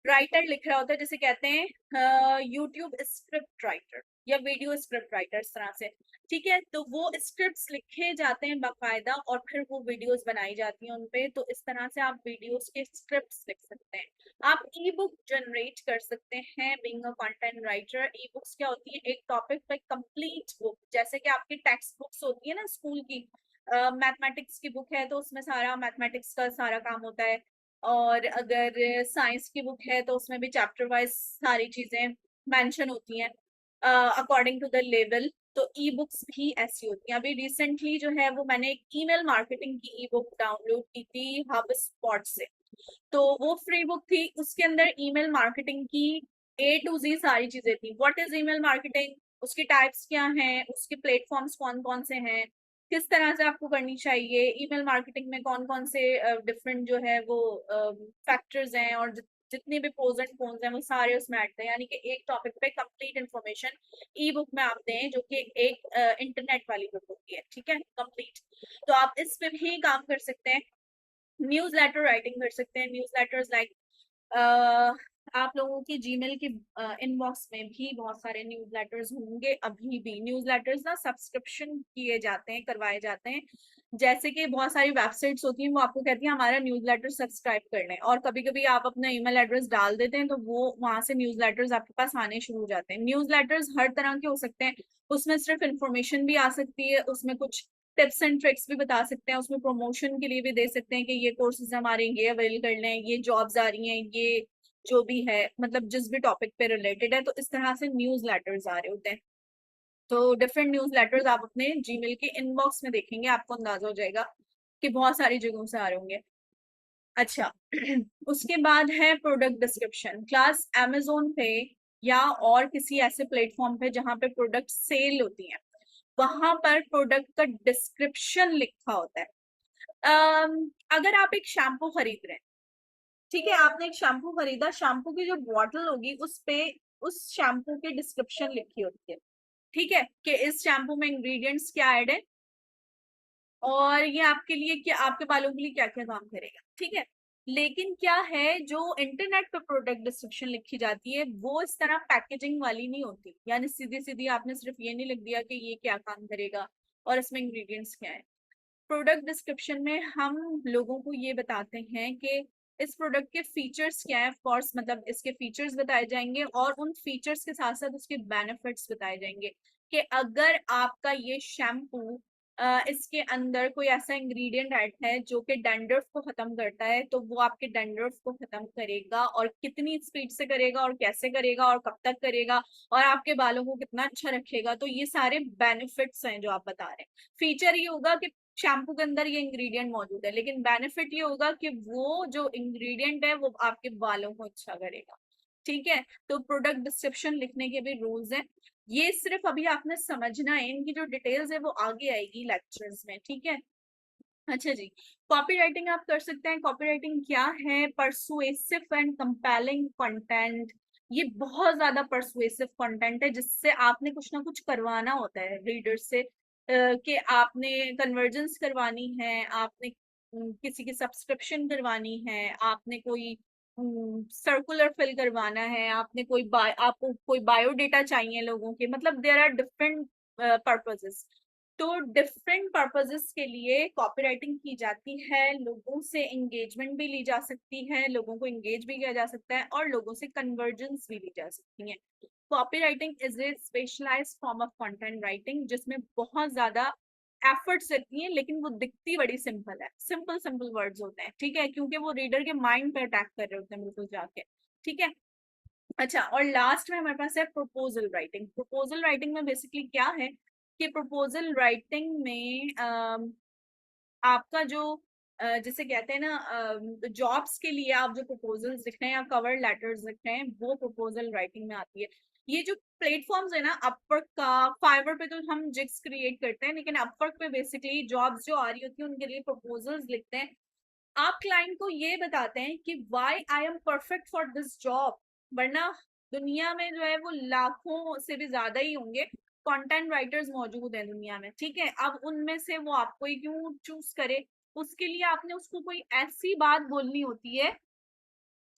राइटर लिख रहा होता है, जिसे कहते हैं यूट्यूब स्क्रिप्ट राइटर या वीडियो स्क्रिप्ट राइटर, इस तरह से, ठीक है। तो वो स्क्रिप्ट्स लिखे जाते हैं बाकायदा, और फिर वो वीडियोस बनाई जाती हैं उनपे। तो इस तरह से आप वीडियोस के स्क्रिप्ट्स लिख सकते हैं। आप ई बुक जनरेट कर सकते हैं being a content writer. E books क्या होती है, एक टॉपिक पे कंप्लीट बुक, जैसे कि आपकी टेक्स्ट बुक्स होती है ना स्कूल की, मैथमेटिक्स की बुक है तो उसमें सारा मैथमेटिक्स का सारा काम होता है, और अगर साइंस की बुक है तो उसमें भी चैप्टर वाइज सारी चीजें मेंशन होती हैं अकॉर्डिंग टू द लेवल। तो ई बुक्स भी ऐसी होती हैं। अभी रिसेंटली जो है वो मैंने एक ईमेल मार्केटिंग की ई बुक डाउनलोड की थी हब स्पॉट से। तो वो फ्री बुक थी, उसके अंदर ईमेल मार्केटिंग की A to Z सारी चीजें थी। व्हाट इज ईमेल मार्केटिंग, उसकी टाइप्स क्या हैं, उसके प्लेटफॉर्म्स कौन कौन से हैं, किस तरह से आपको करनी चाहिए, ईमेल मार्केटिंग में कौन कौन से डिफरेंट जो है वो फैक्टर्स हैं, और जितने भी प्रोज एंड कॉन्स हैं वो सारे उसमें ऐड थे। यानी कि एक टॉपिक पे कंप्लीट इन्फॉर्मेशन ई बुक में आप दें, जो कि एक इंटरनेट वाली बुक होती है, ठीक है, कंप्लीट। तो आप इस पे भी काम कर सकते हैं। न्यूज लेटर राइटिंग कर सकते हैं। न्यूज लेटर्स लाइक आप लोगों की जीमेल की इनबॉक्स में भी बहुत सारे न्यूज लेटर्स होंगे। अभी भी न्यूज लेटर्स ना सब्सक्रिप्शन किए जाते हैं, करवाए जाते हैं। जैसे कि बहुत सारी वेबसाइट्स होती हैं वो आपको कहती है हमारा न्यूज लेटर सब्सक्राइब कर लें, और कभी कभी आप अपना ईमेल एड्रेस डाल देते हैं तो वो वहां से न्यूज लेटर्स आपके पास आने शुरू हो जाते हैं। न्यूज लेटर्स हर तरह के हो सकते हैं, उसमें सिर्फ इंफॉर्मेशन भी आ सकती है, उसमें कुछ टिप्स एंड ट्रिक्स भी बता सकते हैं, उसमें प्रमोशन के लिए भी दे सकते हैं कि ये कोर्सेज हमारे ये अवेल कर लें, ये जॉब्स आ रही हैं, ये जो भी है, मतलब जिस भी टॉपिक पे रिलेटेड है। तो इस तरह से न्यूज लेटर्स आ रहे होते हैं। तो डिफरेंट न्यूज लेटर्स आप अपने जीमेल के इनबॉक्स में देखेंगे, आपको अंदाजा हो जाएगा कि बहुत सारी जगहों से आ रहे होंगे। अच्छा उसके बाद है प्रोडक्ट डिस्क्रिप्शन। क्लास अमेजोन पे या और किसी ऐसे प्लेटफॉर्म पे जहाँ पे प्रोडक्ट सेल होती है, वहां पर प्रोडक्ट का डिस्क्रिप्शन लिखा होता है। अगर आप एक शैम्पू खरीद रहे हैं, ठीक है, आपने एक शैम्पू खरीदा, शैम्पू की जो बॉटल होगी उस पे उस शैम्पू की डिस्क्रिप्शन लिखी होती है, ठीक है, कि इस शैम्पू में इंग्रेडिएंट्स क्या ऐड है और ये आपके लिए क्या, आपके बालों के लिए क्या क्या काम करेगा, ठीक है। लेकिन क्या है, जो इंटरनेट पे प्रोडक्ट डिस्क्रिप्शन लिखी जाती है वो इस तरह पैकेजिंग वाली नहीं होती, यानी सीधी सीधी आपने सिर्फ ये नहीं लिख दिया कि ये क्या काम करेगा और इसमें इंग्रेडिएंट्स क्या है। प्रोडक्ट डिस्क्रिप्शन में हम लोगों को ये बताते हैं कि इस प्रोडक्ट के फीचर्स क्या है, कोर्स मतलब इसके फीचर्स बताए जाएंगे और उन फीचर्स के साथ साथ उसके बेनिफिट्स बताए जाएंगे कि अगर आपका ये शैम्पू इसके अंदर कोई ऐसा इंग्रेडिएंट ऐड है जो कि डैंड्रफ को खत्म करता है, तो वो आपके डैंड्रफ को खत्म करेगा और कितनी स्पीड से करेगा और कैसे करेगा और कब तक करेगा और आपके बालों को कितना अच्छा रखेगा। तो ये सारे बेनिफिट्स हैं जो आप बता रहे हैं। फीचर ये होगा कि शैम्पू के अंदर ये इंग्रेडिएंट मौजूद है, लेकिन बेनिफिट ये होगा कि वो जो इंग्रेडिएंट है वो आपके बालों को अच्छा करेगा, ठीक है। तो प्रोडक्ट डिस्क्रिप्शन लिखने के भी रूल्स हैं, ये सिर्फ अभी आपने समझना है, इनकी जो डिटेल्स है वो आगे आएगी लेक्चर्स में, ठीक है। अच्छा जी, कॉपीराइटिंग आप कर सकते हैं। कॉपीराइटिंग क्या है? Persuasive and compelling content. ये बहुत ज्यादा परसुएसिव कंटेंट है जिससे आपने कुछ ना कुछ करवाना होता है रीडर से, कि आपने कन्वर्जेंस करवानी है, आपने किसी की सब्सक्रिप्शन करवानी है, आपने कोई सर्कुलर फिल करवाना है, आपने आपको कोई बायोडेटा चाहिए लोगों के, मतलब देयर आर डिफरेंट पर्पसेस। तो डिफरेंट पर्पसेस के लिए कॉपीराइटिंग की जाती है, लोगों से एंगेजमेंट भी ली जा सकती है, लोगों को एंगेज भी किया जा सकता है और लोगों से कन्वर्जेंस भी ली जा सकती है। Copywriting is a specialised form of content writing जिसमें बहुत ज्यादा एफर्ट्स रहती हैं, लेकिन वो दिखती बड़ी सिंपल है, सिंपल सिंपल वर्ड्स होते हैं, ठीक है, क्योंकि वो रीडर के माइंड पे अटैक कर रहे होते हैं बिल्कुल जाके, ठीक है। अच्छा, और लास्ट में हमारे पास है प्रपोजल राइटिंग। प्रपोजल राइटिंग में बेसिकली क्या है कि प्रपोजल राइटिंग में आपका जो जिसे कहते हैं ना, जॉब्स के लिए आप जो प्रपोजल्स लिख रहे हैं या कवर लेटर्स लिख रहे हैं वो प्रपोजल राइटिंग में आती है। ये जो प्लेटफॉर्म्स है ना, अपवर्क का, फाइवर पे तो हम जिग्स क्रिएट करते हैं, लेकिन अपवर्क पे बेसिकली जॉब्स जो आ रही होती है उनके लिए प्रपोजल्स लिखते हैं। आप क्लाइंट को ये बताते हैं कि why I am perfect for this job, वरना दुनिया में जो है वो लाखों से भी ज्यादा ही होंगे कंटेंट राइटर्स मौजूद हैं दुनिया में, ठीक है। अब उनमें से वो आपको ही क्यों चूज करे, उसके लिए आपने उसको कोई ऐसी बात बोलनी होती है,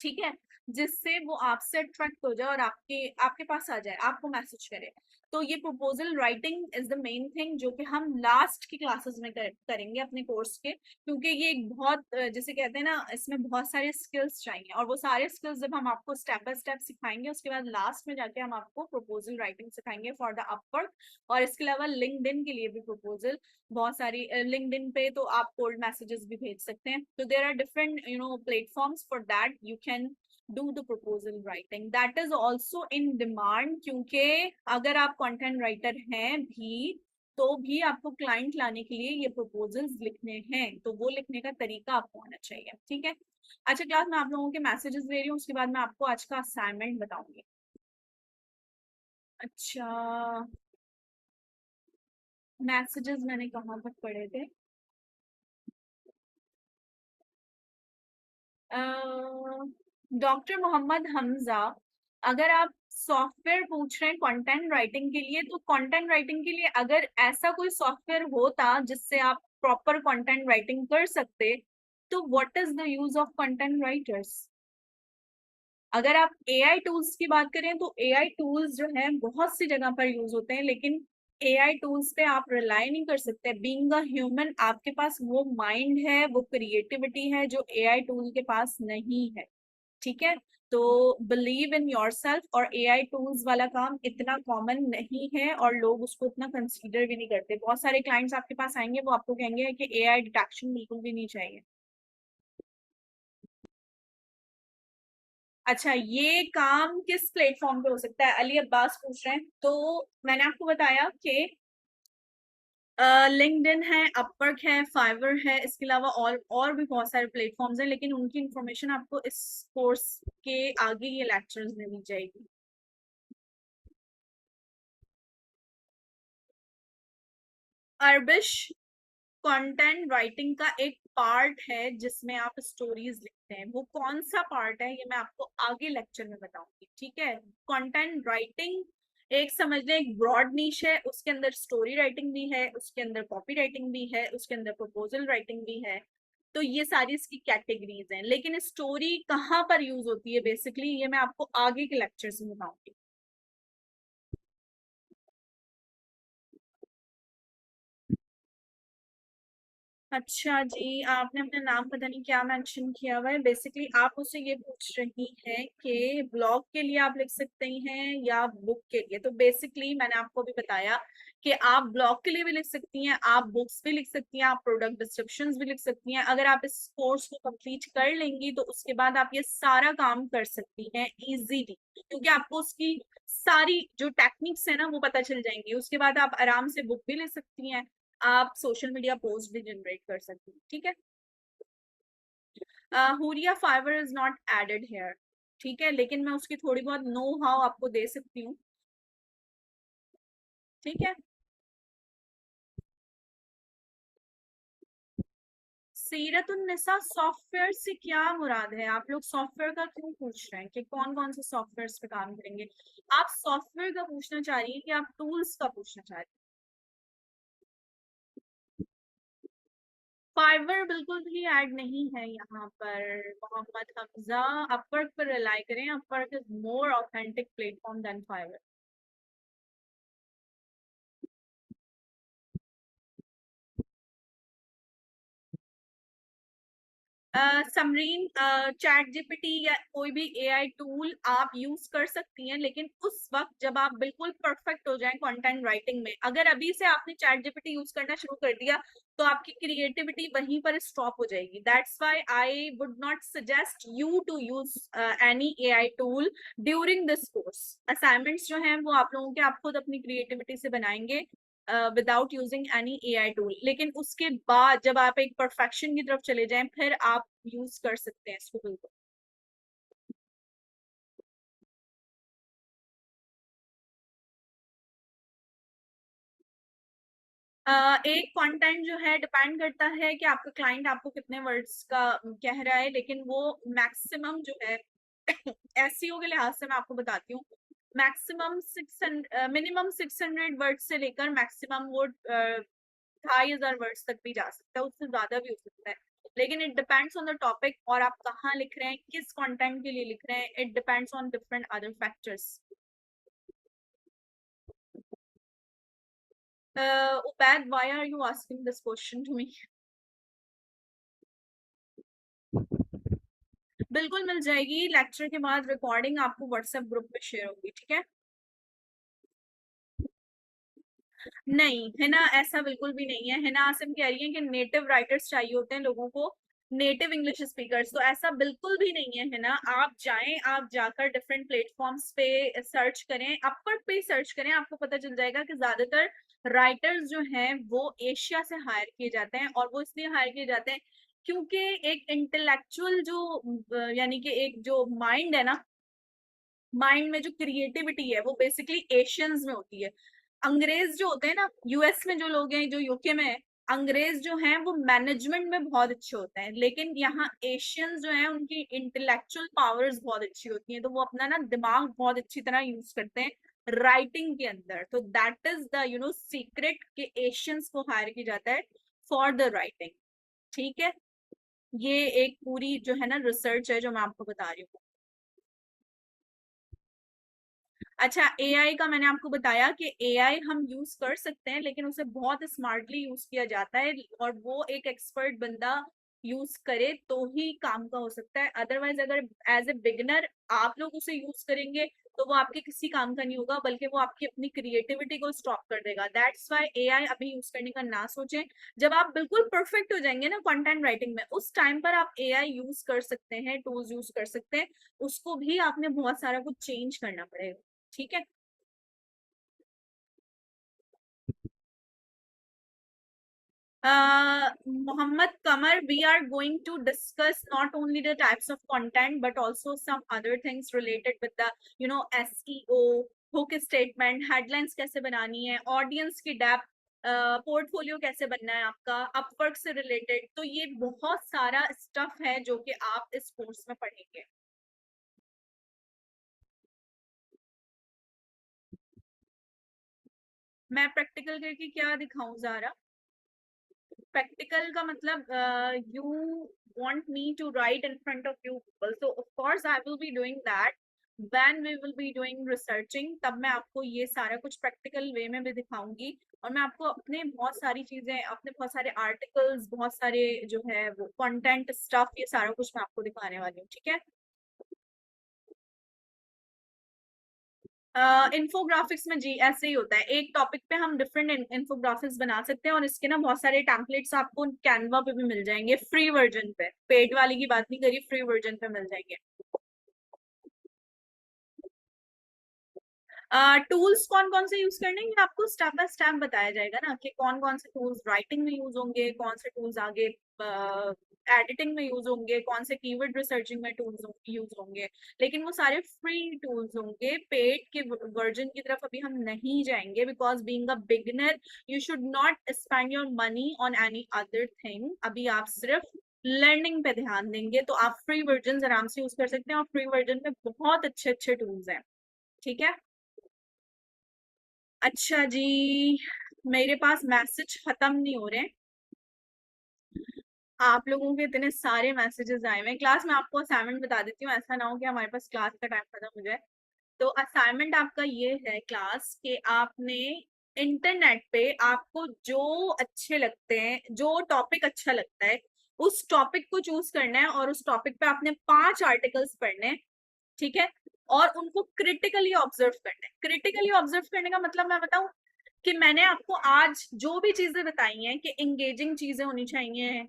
ठीक है, जिससे वो आपसे अट्रैक्ट हो जाए और आपके आपके पास आ जाए, आपको मैसेज करे। तो ये proposal writing is the main thing जो कि हम लास्ट की क्लासेस में करेंगे अपने कोर्स के, क्योंकि ये एक बहुत जिसे कहते हैं ना, इसमें बहुत सारे स्किल्स चाहिए और वो सारे स्किल्स जब हम आपको स्टेप बाय स्टेप सिखाएंगे उसके बाद लास्ट में जाके हम आपको प्रपोजल राइटिंग सिखाएंगे फॉर द अपवर्क। और इसके अलावा लिंक्डइन के लिए भी प्रपोजल बहुत सारी, लिंक्डइन पे तो आप कोल्ड मैसेजेस भी भेज सकते हैं। तो there are different platforms for that you can do the proposal writing, that is also in demand, क्योंकि अगर आप कंटेंट राइटर हैं भी तो भी आपको क्लाइंट लाने के लिए ये प्रपोजल्स लिखने हैं, तो वो लिखने का तरीका आपको आना चाहिए, ठीक है। अच्छा क्लास, मैं आप लोगों के मैसेजेस दे रही हूँ, उसके बाद मैं आपको आज का असाइनमेंट बताऊंगी। अच्छा, मैसेजेस मैंने कहाँ तक पढ़े थे? डॉक्टर मोहम्मद हमजा, अगर आप सॉफ्टवेयर पूछ रहे हैं कंटेंट राइटिंग के लिए, तो कंटेंट राइटिंग के लिए अगर ऐसा कोई सॉफ्टवेयर होता जिससे आप प्रॉपर कंटेंट राइटिंग कर सकते, तो what is the use of content writers. अगर आप एआई टूल्स की बात करें तो एआई टूल्स जो है बहुत सी जगह पर यूज होते हैं, लेकिन एआई टूल्स पे आप रिलाई नहीं कर सकते। बीइंग अ ह्यूमन, आपके पास वो माइंड है, वो क्रिएटिविटी है जो एआई टूल के पास नहीं है, ठीक है। तो बिलीव इन योरसेल्फ, और एआई टूल्स वाला काम इतना कॉमन नहीं है और लोग उसको इतना कंसीडर भी नहीं करते। बहुत सारे क्लाइंट्स आपके पास आएंगे, वो आपको कहेंगे कि एआई डिटेक्शन बिल्कुल भी नहीं चाहिए। अच्छा, ये काम किस प्लेटफॉर्म पे हो सकता है? अली अब्बास पूछ रहे हैं। तो मैंने आपको बताया कि लिंक्डइन है, अपवर्क है, फाइवर है, इसके अलावा और भी बहुत सारे प्लेटफॉर्म्स हैं, लेकिन उनकी इंफॉर्मेशन आपको इस कोर्स के आगे ये लेक्चर्स में दी जाएगी। अरबिश, कंटेंट राइटिंग का एक पार्ट है जिसमें आप स्टोरीज लिखते हैं। वो कौन सा पार्ट है ये मैं आपको आगे लेक्चर में बताऊंगी, ठीक है। कंटेंट राइटिंग एक समझ लें एक ब्रॉड नीश है, उसके अंदर स्टोरी राइटिंग भी है, उसके अंदर कॉपी राइटिंग भी है, उसके अंदर प्रपोजल राइटिंग भी है। तो ये सारी इसकी कैटेगरीज हैं, लेकिन स्टोरी कहाँ पर यूज होती है बेसिकली ये मैं आपको आगे के लेक्चर में बताऊंगी। अच्छा जी, आपने अपना नाम पता नहीं क्या मेंशन किया हुआ है। बेसिकली आप मुझसे ये पूछ रही हैं कि ब्लॉग के लिए आप लिख सकते हैं या बुक के लिए। तो बेसिकली मैंने आपको भी बताया कि आप ब्लॉग के लिए भी लिख सकती हैं, आप बुक्स भी लिख सकती हैं, आप प्रोडक्ट डिस्क्रिप्शंस भी लिख सकती हैं। अगर आप इस कोर्स को कंप्लीट कर लेंगी तो उसके बाद आप ये सारा काम कर सकती हैं इजीली, क्योंकि आपको उसकी सारी जो टेक्निक्स है ना वो पता चल जाएंगी। उसके बाद आप आराम से बुक भी लिख सकती हैं, आप सोशल मीडिया पोस्ट भी जनरेट कर सकती हैं, ठीक है। Huriya Fiverr is not added here, ठीक है, लेकिन मैं उसकी थोड़ी बहुत नो हाउ आपको दे सकती हूँ, ठीक है। सीरतुन्निसा सॉफ्टवेयर से क्या मुराद है? आप लोग सॉफ्टवेयर का क्यों पूछ रहे हैं कि कौन कौन से सॉफ्टवेयर पे काम करेंगे? आप सॉफ्टवेयर का पूछना चाह रही है कि आप टूल्स का पूछना चाह रही हैं? फाइवर बिल्कुल भी ऐड नहीं है यहाँ पर मोहम्मद हमजा। अपवर्क पर रिलाई करें, Upwork is more authentic platform than Fiverr. Samreen, chat GPT या कोई भी एआई टूल आप यूज कर सकती हैं, लेकिन उस वक्त जब आप बिल्कुल परफेक्ट हो जाएं कंटेंट राइटिंग में। अगर अभी से आपने चैट जीपीटी यूज करना शुरू कर दिया तो आपकी क्रिएटिविटी वहीं पर स्टॉप हो जाएगी। That's why I would not suggest you to use any AI tool during this course. Assignments जो हैं वो आप लोगों के आप खुद अपनी क्रिएटिविटी से बनाएंगे without using any AI tool. लेकिन उसके बाद जब आप एक परफेक्शन की तरफ चले जाएं फिर आप यूज कर सकते हैं इसको बिल्कुल। एक कंटेंट जो है डिपेंड करता है कि आपका क्लाइंट आपको कितने वर्ड्स का कह रहा है, लेकिन वो मैक्सिमम जो है एसईओ के लिहाज से मैं आपको बताती हूँ। मैक्सिमम 600 मिनिमम 600 वर्ड से लेकर मैक्सिमम वो 2500 वर्ड्स तक भी जा सकता है, उससे ज्यादा भी हो सकता है। लेकिन it depends on the topic और आप कहाँ लिख रहे हैं, किस कंटेंट के लिए लिख रहे हैं। It depends on different other factors. Ubaid, why are you asking this question to me? बिल्कुल मिल जाएगी, लेक्चर के बाद रिकॉर्डिंग आपको व्हाट्सएप ग्रुप पे शेयर होगी, ठीक है। नहीं है ना, ऐसा बिल्कुल भी नहीं है ना। आसिम कह रही है कि नेटिव राइटर्स चाहिए होते हैं लोगों को, नेटिव इंग्लिश स्पीकर्स। तो ऐसा बिल्कुल भी नहीं है ना। आप जाएं, आप जाकर डिफरेंट प्लेटफॉर्म्स पे सर्च करें, अपवर्क पे सर्च करें, आपको पता चल जाएगा कि ज्यादातर राइटर्स जो हैं वो एशिया से हायर किए जाते हैं। और वो इसलिए हायर किए जाते हैं क्योंकि एक इंटेलेक्चुअल जो यानी कि एक जो माइंड है ना, माइंड में जो क्रिएटिविटी है वो बेसिकली एशियंस में होती है। अंग्रेज जो होते हैं ना, यूएस में जो लोग हैं, जो यूके में है, अंग्रेज जो हैं वो मैनेजमेंट में बहुत अच्छे होते हैं, लेकिन यहाँ एशियंस जो हैं उनकी इंटेलेक्चुअल पावर्स बहुत अच्छी होती हैं, तो वो अपना ना दिमाग बहुत अच्छी तरह यूज करते हैं राइटिंग के अंदर। तो दैट इज द सीक्रेट कि एशियंस को हायर किया जाता है फॉर द राइटिंग, ठीक है। ये एक पूरी जो है ना रिसर्च है जो मैं आपको बता रही हूँ। अच्छा, एआई का मैंने आपको बताया कि एआई हम यूज कर सकते हैं, लेकिन उसे बहुत स्मार्टली यूज किया जाता है और वो एक एक्सपर्ट बंदा यूज करे तो ही काम का हो सकता है। अदरवाइज अगर एज ए बिगिनर आप लोग उसे यूज करेंगे तो वो आपके किसी काम का नहीं होगा, बल्कि वो आपकी अपनी क्रिएटिविटी को स्टॉप कर देगा। दैट्स व्हाई एआई अभी यूज करने का ना सोचें। जब आप बिल्कुल परफेक्ट हो जाएंगे ना कंटेंट राइटिंग में, उस टाइम पर आप एआई यूज कर सकते हैं, टूल्स यूज कर सकते हैं। उसको भी आपने बहुत सारा कुछ चेंज करना पड़ेगा, ठीक है। Muhammad Kamar, we are going to discuss not only the types of content but also some other things related with the SEO, hook statement, headlines कैसे बनानी है, audience की depth, पोर्टफोलियो कैसे बनना है आपका, अपवर्क से रिलेटेड। तो ये बहुत सारा स्टफ है जो कि आप इस कोर्स में पढ़ेंगे। मैं प्रैक्टिकल करके क्या दिखाऊं ज़ारा? प्रैक्टिकल का मतलब you want me to write in front of you people, so of course I will be doing that when we will be doing researching। तब मैं आपको ये सारा कुछ प्रैक्टिकल वे में भी दिखाऊंगी, और मैं आपको अपने बहुत सारी चीजें, अपने बहुत सारे आर्टिकल्स, बहुत सारे जो है वो कंटेंट स्टफ, ये सारा कुछ मैं आपको दिखाने वाली हूँ, ठीक है। इन्फोग्राफिक्स में जी ऐसे ही होता है, एक टॉपिक पे हम डिफरेंट इन्फोग्राफिक्स बना सकते हैं, और इसके ना बहुत सारे टेम्पलेट्स आपको कैनवा पे भी मिल जाएंगे फ्री वर्जन पे। पेड वाली की बात नहीं करी, फ्री वर्जन पे मिल जाएंगे। टूल्स कौन कौन से यूज करने हैं ये आपको स्टेप बाय स्टेप बताया जाएगा ना, कि कौन कौन से टूल्स राइटिंग में यूज होंगे, कौन से टूल्स आगे एडिटिंग में यूज होंगे, कौन से कीवर्ड रिसर्चिंग में टूल्स यूज होंगे। लेकिन वो सारे फ्री टूल्स होंगे, पेड के वर्जन की तरफ अभी हम नहीं जाएंगे, because being a beginner you should not spend your money on any other thing. अभी आप सिर्फ लर्निंग पे ध्यान देंगे, तो आप फ्री वर्जन आराम से यूज कर सकते हैं, और फ्री वर्जन में बहुत अच्छे अच्छे टूल्स हैं, ठीक है। अच्छा जी, मेरे पास मैसेज खत्म नहीं हो रहे, आप लोगों के इतने सारे मैसेजेस आए हुए हैं। क्लास में आपको असाइनमेंट बता देती हूँ, ऐसा ना हो कि हमारे पास क्लास का टाइम खत्म हो जाए। तो असाइनमेंट आपका ये है क्लास के, आपने इंटरनेट पे आपको जो अच्छे लगते हैं, जो टॉपिक अच्छा लगता है, उस टॉपिक को चूज करना है, और उस टॉपिक पे आपने 5 आर्टिकल्स पढ़ने हैं, ठीक है। और उनको क्रिटिकली ऑब्जर्व करना है। क्रिटिकली ऑब्जर्व करने का मतलब मैं बताऊं, कि मैंने आपको आज जो भी चीजें बताई हैं, कि एंगेजिंग चीजें होनी चाहिए,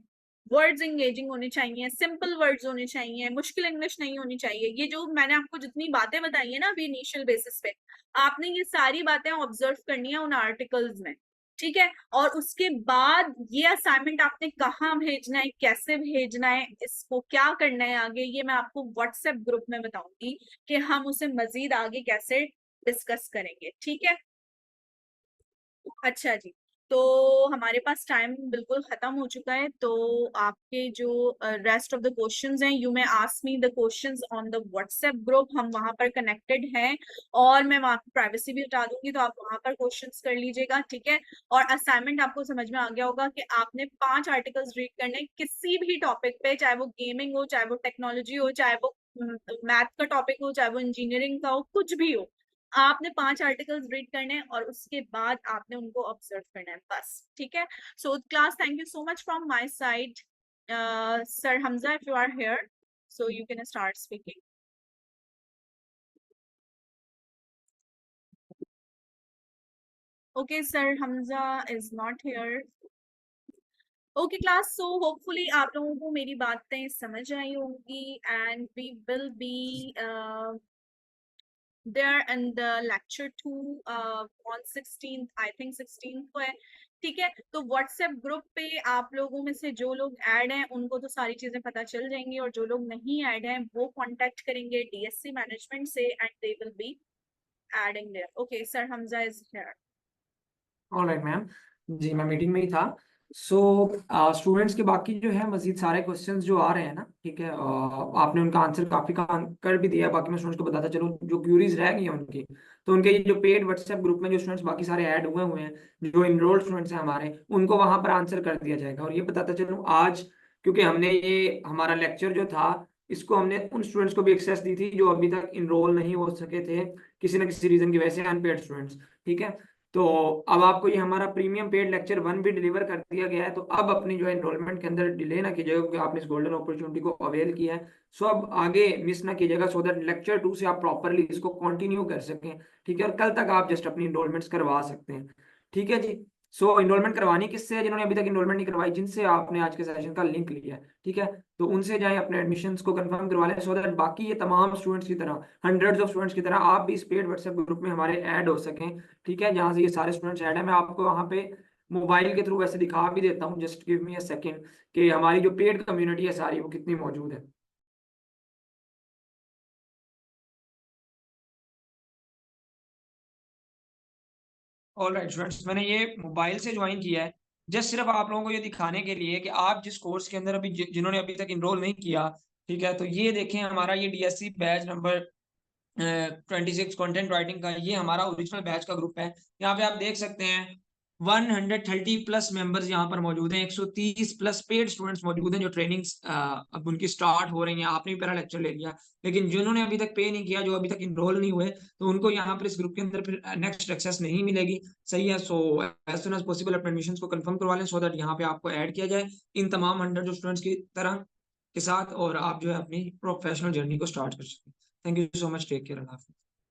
वर्ड्स एंगेजिंग होने चाहिए, सिंपल वर्ड्स होने चाहिए, मुश्किल इंग्लिश नहीं होनी चाहिए, ये जो मैंने आपको जितनी बातें बताई है ना अभी इनिशियल बेसिस पे, आपने ये सारी बातें ऑब्जर्व करनी है उन आर्टिकल्स में, ठीक है। और उसके बाद ये असाइनमेंट आपने कहाँ भेजना है, कैसे भेजना है, इसको क्या करना है आगे, ये मैं आपको व्हाट्सएप ग्रुप में बताऊंगी, कि हम उसे मजीद आगे कैसे डिस्कस करेंगे, ठीक है। अच्छा जी, तो हमारे पास टाइम बिल्कुल खत्म हो चुका है, तो आपके जो रेस्ट ऑफ द क्वेश्चंस हैं, you may ask me the questions on the WhatsApp group, हम वहां पर कनेक्टेड हैं, और मैं वहां प्राइवेसी भी हटा दूंगी, तो आप वहां पर क्वेश्चंस कर लीजिएगा, ठीक है। और असाइनमेंट आपको समझ में आ गया होगा कि आपने 5 आर्टिकल्स रीड करने किसी भी टॉपिक पे, चाहे वो गेमिंग हो, चाहे वो टेक्नोलॉजी हो, चाहे वो मैथ का टॉपिक हो, चाहे वो इंजीनियरिंग का हो, कुछ भी हो, आपने 5 आर्टिकल्स रीड करने हैं, और उसके बाद आपने उनको ऑब्जर्व करना है, बस, ठीक है। So class, thank you so much from my side. Sir Hamza, if you are here, so you can start speaking. Okay, sir Hamza is not here. Okay class, so hopefully आप लोगों को मेरी बातें समझ आई होंगी, and we will be there in the lecture 2 on 16th, I think 16th को है, ठीक है। तो व्हाट्सएप ग्रुप पे आप लोगों में से जो लोग ऐड हैं उनको तो सारी चीजें पता चल जाएंगी, और जो लोग नहीं ऐड हैं वो कांटेक्ट करेंगे डीएससी मैनेजमेंट से, and they will be adding there. Okay, sir Hamza is here. Alright ma'am, जी मैं मीटिंग में ही था। सो स्टूडेंट्स के बाकी जो है मजीद सारे क्वेश्चंस जो आ रहे हैं ना, ठीक है, आपने उनका आंसर काफी कर भी दिया। बाकी मैं स्टूडेंट्स को बताता चलूँ जो क्यूरीज रह गई हैं उनकी, तो उनके ये जो पेड व्हाट्सएप ग्रुप में जो स्टूडेंट्स बाकी सारे ऐड हुए हुए हैं, जो इनरोल्ड स्टूडेंट्स हैं हमारे, उनको वहां पर आंसर कर दिया जाएगा। और ये बताता चलूँ आज, क्योंकि हमने ये हमारा लेक्चर जो था, इसको हमने उन स्टूडेंट्स को भी एक्सेस दी थी जो अभी तक इनरोल नहीं हो सके थे किसी न किसी रीजन की वजह से, अनपेड स्टूडेंट्स, ठीक है। तो अब आपको ये हमारा प्रीमियम पेड लेक्चर 1 भी डिलीवर कर दिया गया है, तो अब अपनी जो है एनरोलमेंट के अंदर डिले ना कीजिएगा, क्योंकि आपने इस गोल्डन अपॉर्चुनिटी को अवेल किया है। सो अब आगे मिस ना कीजिएगा, सो दैट लेक्चर 2 से आप प्रॉपरली इसको कंटिन्यू कर सकें, ठीक है। और कल तक आप जस्ट अपनी एनरोलमेंट्स करवा सकते हैं, ठीक है जी। सो इनरोलमेंट करवानी किससे है? जिन्होंने अभी तक इनरोलमेंट नहीं करवाई, जिनसे आपने आज के सेशन का लिंक लिया है, ठीक है, तो उनसे जाएं अपने एडमिशन्स को कंफर्म करवा लें, सो दैट बाकी ये तमाम स्टूडेंट्स की तरह, हंड्रेड्स ऑफ स्टूडेंट्स की तरह, आप भी इस पेड व्हाट्सएप ग्रुप में हमारे ऐड हो सकें, ठीक है, जहाँ से ये सारे स्टूडेंट्स ऐड है। मैं आपको वहाँ पे मोबाइल के थ्रू वैसे दिखा भी देता हूँ, just give me a second, कि हमारी जो पेड कम्युनिटी है सारी वो कितनी मौजूद है। ऑलराइट स्टूडेंट्स, मैंने ये मोबाइल से ज्वाइन किया है जस्ट सिर्फ आप लोगों को ये दिखाने के लिए कि आप जिस कोर्स के अंदर अभी जिन्होंने अभी तक इनरोल नहीं किया, ठीक है, तो ये देखें हमारा ये DSC batch number 26 content writing का, ये हमारा ओरिजिनल बैच का ग्रुप है। यहाँ पे आप देख सकते हैं 130 प्लस मेंबर्स यहाँ पर मौजूद हैं, 130 प्लस पेड स्टूडेंट्स मौजूद हैं जो ट्रेनिंग्स अब उनकी स्टार्ट हो रही हैं। आपने भी पहला लेक्चर ले लिया, लेकिन जिन्होंने अभी तक पे नहीं किया, जो अभी तक इनरोल नहीं हुए, तो उनको यहाँ पर इस ग्रुप के अंदर फिर नेक्स्ट एक्सेस नहीं मिलेगी। सही है, so as soon as possible अपने एडमिशन को कंफर्म करवा लें, सो दैट यहाँ पे आपको ऐड किया जाए इन तमाम 100 जो स्टूडेंट्स की तरह के साथ, और आप जो है अपनी प्रोफेशनल जर्नी को स्टार्ट कर सकें। Thank you so much, take care, अल्लाह हाफिज़।